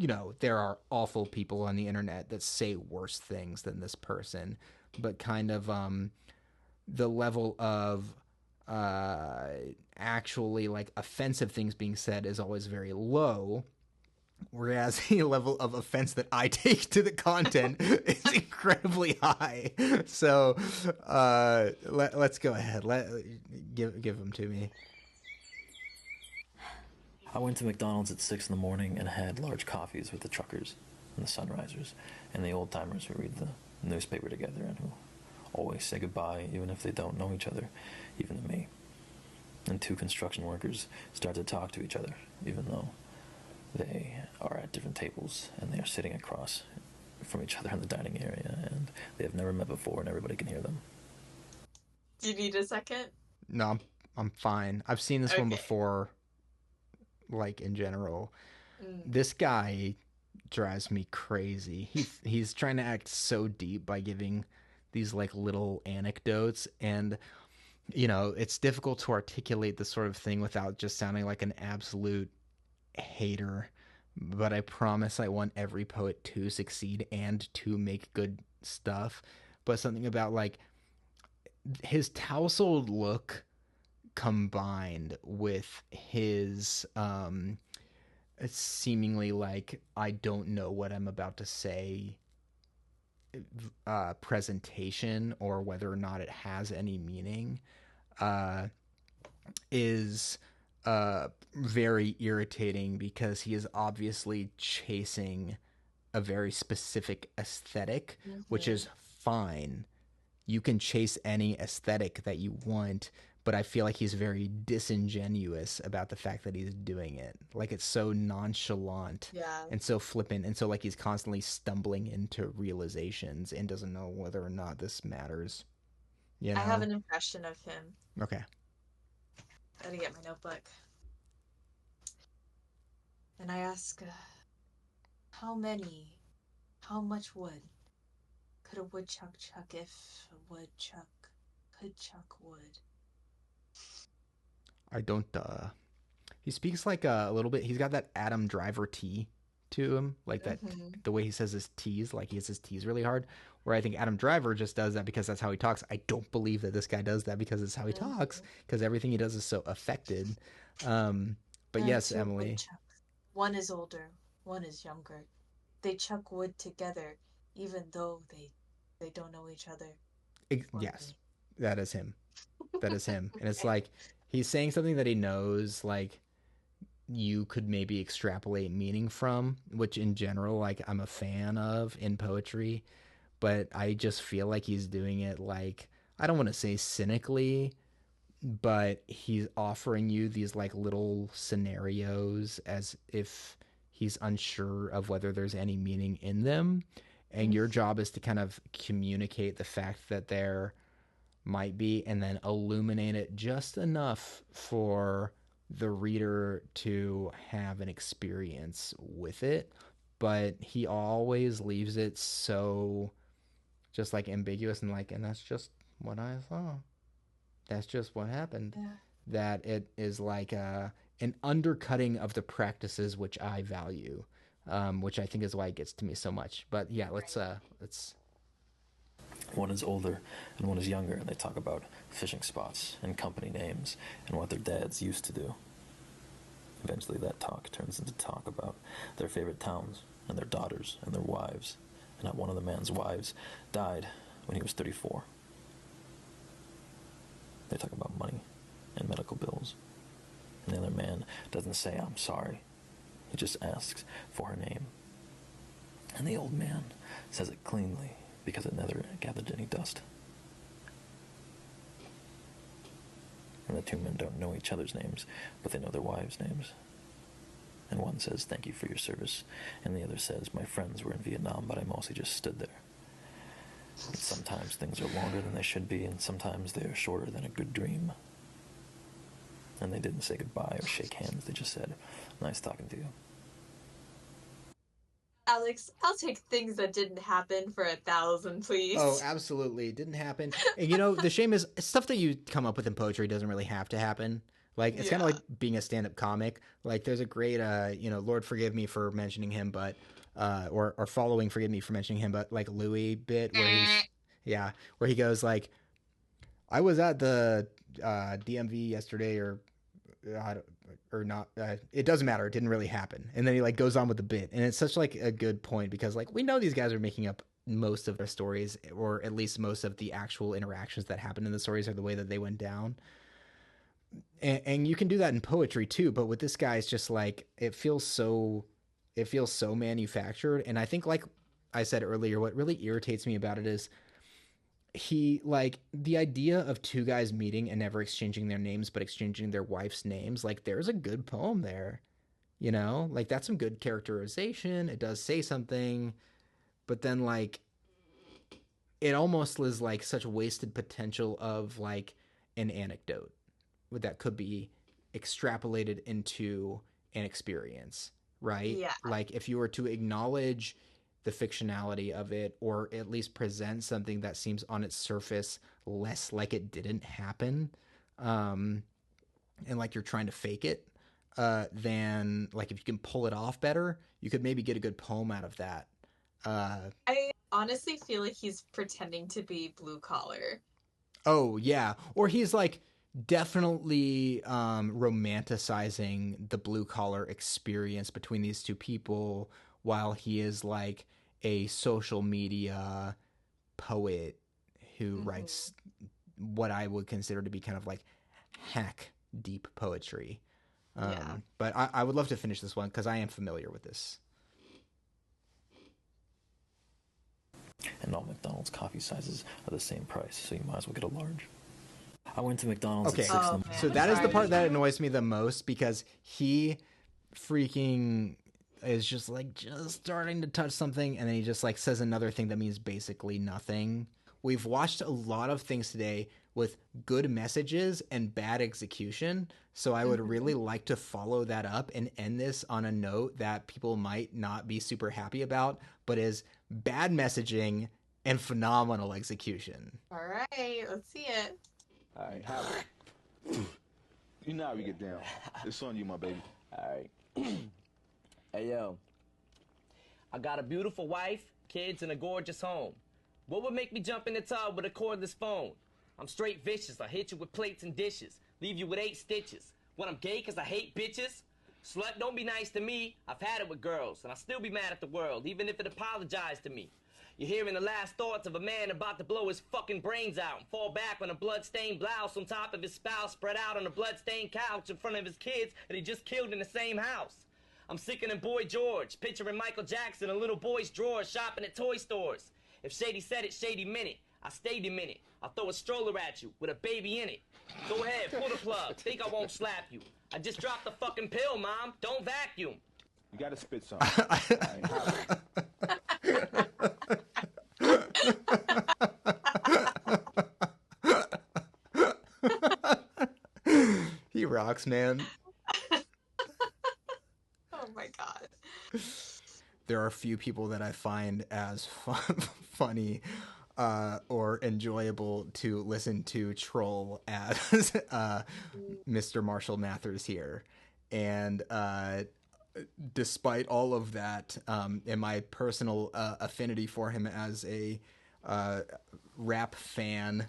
there are awful people on the internet that say worse things than this person, but kind of the level of actually like offensive things being said is always very low. Whereas the level of offense that I take to the content is incredibly high. So let's go ahead. Give them to me. I went to McDonald's at 6 in the morning and had large coffees with the truckers and the sunrisers and the old timers who read the newspaper together and who always say goodbye even if they don't know each other, even to me. And two construction workers start to talk to each other, even though they are at different tables and they are sitting across from each other in the dining area and they have never met before and everybody can hear them. Do you need a second? No, I'm fine. I've seen this one before, like in general. This guy drives me crazy. He's trying to act so deep by giving these like little anecdotes, and it's difficult to articulate this sort of thing without just sounding like an absolute hater. But I promise I want every poet to succeed and to make good stuff. But something about like his tousled look combined with his seemingly like I don't know what I'm about to say presentation, or whether or not it has any meaning, is very irritating, because he is obviously chasing a very specific aesthetic, which is fine. You can chase any aesthetic that you want, but I feel like he's very disingenuous about the fact that he's doing it. Like, it's so nonchalant and so flippant, and so like he's constantly stumbling into realizations and doesn't know whether or not this matters. I have an impression of him. Okay. Gotta get my notebook. And I ask, how much wood could a woodchuck chuck if a woodchuck could chuck wood? I don't, he speaks like a little bit, he's got that Adam Driver T to him, like that, the way he says his T's, like he has his T's really hard, where I think Adam Driver just does that because that's how he talks. I don't believe that this guy does that because it's how he talks, because everything he does is so affected. But yes, Emily. One is older, one is younger. They chuck wood together, even though they don't know each other. Yes, that is him. That is him. And it's like, he's saying something that he knows, like, you could maybe extrapolate meaning from, which in general, like, I'm a fan of in poetry, but I just feel like he's doing it, like, I don't want to say cynically, but he's offering you these like little scenarios as if he's unsure of whether there's any meaning in them. And your job is to kind of communicate the fact that there might be, and then illuminate it just enough for the reader to have an experience with it. But he always leaves it so just like ambiguous and like, and that's just what I saw. That's just what happened. Yeah. That it is like an undercutting of the practices which I value, which I think is why it gets to me so much. But yeah, let's. One is older and one is younger, and they talk about fishing spots and company names and what their dads used to do. Eventually that talk turns into talk about their favorite towns and their daughters and their wives, and how one of the man's wives died when he was 34. They talk about money and medical bills, and the other man doesn't say, "I'm sorry." He just asks for her name. And the old man says it cleanly, because it never gathered any dust. And the two men don't know each other's names, but they know their wives' names. And one says, "Thank you for your service," and the other says, "My friends were in Vietnam, but I mostly just stood there." And sometimes things are longer than they should be, and sometimes they are shorter than a good dream. And they didn't say goodbye or shake hands, they just said, "Nice talking to you." Alex, I'll take things that didn't happen for 1,000, please. Oh, absolutely. It didn't happen. And, you know, the shame is stuff that you come up with in poetry doesn't really have to happen. Like, it's kind of like being a stand-up comic. Like, there's a great, Lord forgive me for mentioning him, but, or following, forgive me for mentioning him, but, like, Louis bit where he goes, like, I was at the DMV yesterday, or not, it doesn't matter, it didn't really happen. And then he like goes on with the bit, and it's such like a good point, because like we know these guys are making up most of their stories, or at least most of the actual interactions that happen in the stories, or the way that they went down. And you can do that in poetry too, but with this guy, it's just like it feels so manufactured. And I think, like I said earlier, what really irritates me about it is he, like, the idea of two guys meeting and never exchanging their names but exchanging their wife's names, like, there's a good poem there, you know, like that's some good characterization. It does say something, but then like it almost is like such wasted potential of like an anecdote that could be extrapolated into an experience, right? Yeah. Like if you were to acknowledge the fictionality of it, or at least present something that seems on its surface less like it didn't happen, and like you're trying to fake it, then like if you can pull it off better, you could maybe get a good poem out of that. I honestly feel like he's pretending to be blue collar. Oh yeah, or he's like definitely romanticizing the blue collar experience between these two people, while he is like a social media poet who writes what I would consider to be kind of like hack deep poetry. But I would love to finish this one because I am familiar with this. And all McDonald's coffee sizes are the same price, so you might as well get a large. I went to McDonald's at 6 in the morning. So that is the part that annoys me the most, because he freaking is just starting to touch something, and then he just like says another thing that means basically nothing. We've watched a lot of things today with good messages and bad execution, so I would really like to follow that up and end this on a note that people might not be super happy about, but is bad messaging and phenomenal execution. All right, let's see it. All right, Howard. You know how we get down. It's on you, my baby. All right. Hey, yo. I got a beautiful wife, kids, and a gorgeous home. What would make me jump in the tub with a cordless phone? I'm straight vicious. I hit you with plates and dishes. Leave you with 8 stitches. When I'm gay cause I hate bitches? Slut, don't be nice to me. I've had it with girls, and I'll still be mad at the world, even if it apologized to me. You're hearing the last thoughts of a man about to blow his fucking brains out and fall back on a blood-stained blouse on top of his spouse spread out on a blood-stained couch in front of his kids that he just killed in the same house. I'm sickening Boy George, picturing Michael Jackson in a little boy's drawer shopping at toy stores. If Shady said it, Shady meant it. I stayed a minute. I'll throw a stroller at you with a baby in it. Go ahead, pull the plug. Think I won't slap you. I just dropped the fucking pill, Mom. Don't vacuum. You gotta spit something. He rocks, man. Oh my god. There are few people that I find as funny or enjoyable to listen to troll as Mr. Marshall Mathers here. And despite all of that, and my personal affinity for him as a rap fan,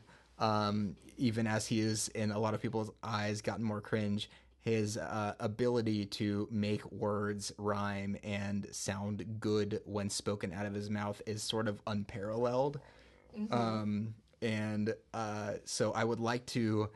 even as he is in a lot of people's eyes gotten more cringe, his ability to make words rhyme and sound good when spoken out of his mouth is sort of unparalleled. And so I would like to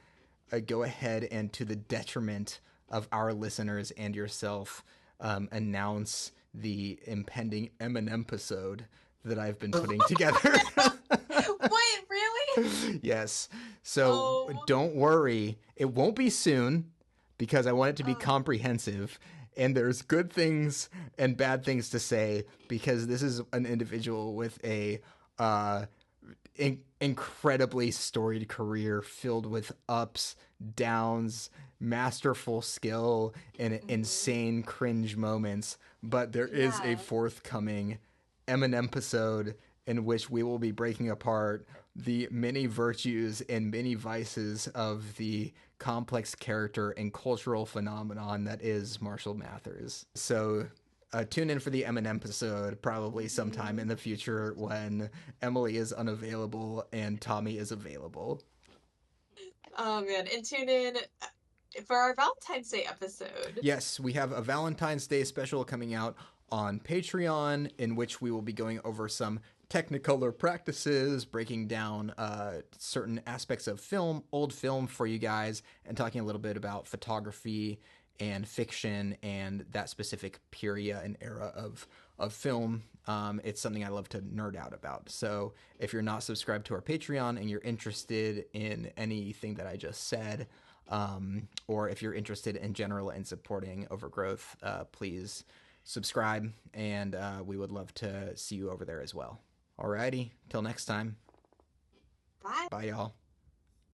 go ahead and, to the detriment of our listeners and yourself, announce the impending Eminem episode that I've been putting together. What, really? Yes. So don't worry. It won't be soon because I want it to be comprehensive. And there's good things and bad things to say because this is an individual with a incredibly storied career filled with ups, downs, masterful skill, and insane cringe moments. But there is a forthcoming Eminem episode in which we will be breaking apart the many virtues and many vices of the complex character and cultural phenomenon that is Marshall Mathers. So tune in for the Eminem episode probably sometime in the future when Emily is unavailable and Tommy is available. Oh man, and tune in for our Valentine's Day episode. Yes, we have a Valentine's Day special coming out on Patreon in which we will be going over some Technicolor practices, breaking down certain aspects of film, old film for you guys, and talking a little bit about photography and fiction and that specific period and era of film. It's something I love to nerd out about. So if you're not subscribed to our Patreon and you're interested in anything that I just said, or if you're interested in general in supporting Overgrowth, please subscribe, and we would love to see you over there as well. Alrighty, till next time. Bye. Bye, y'all.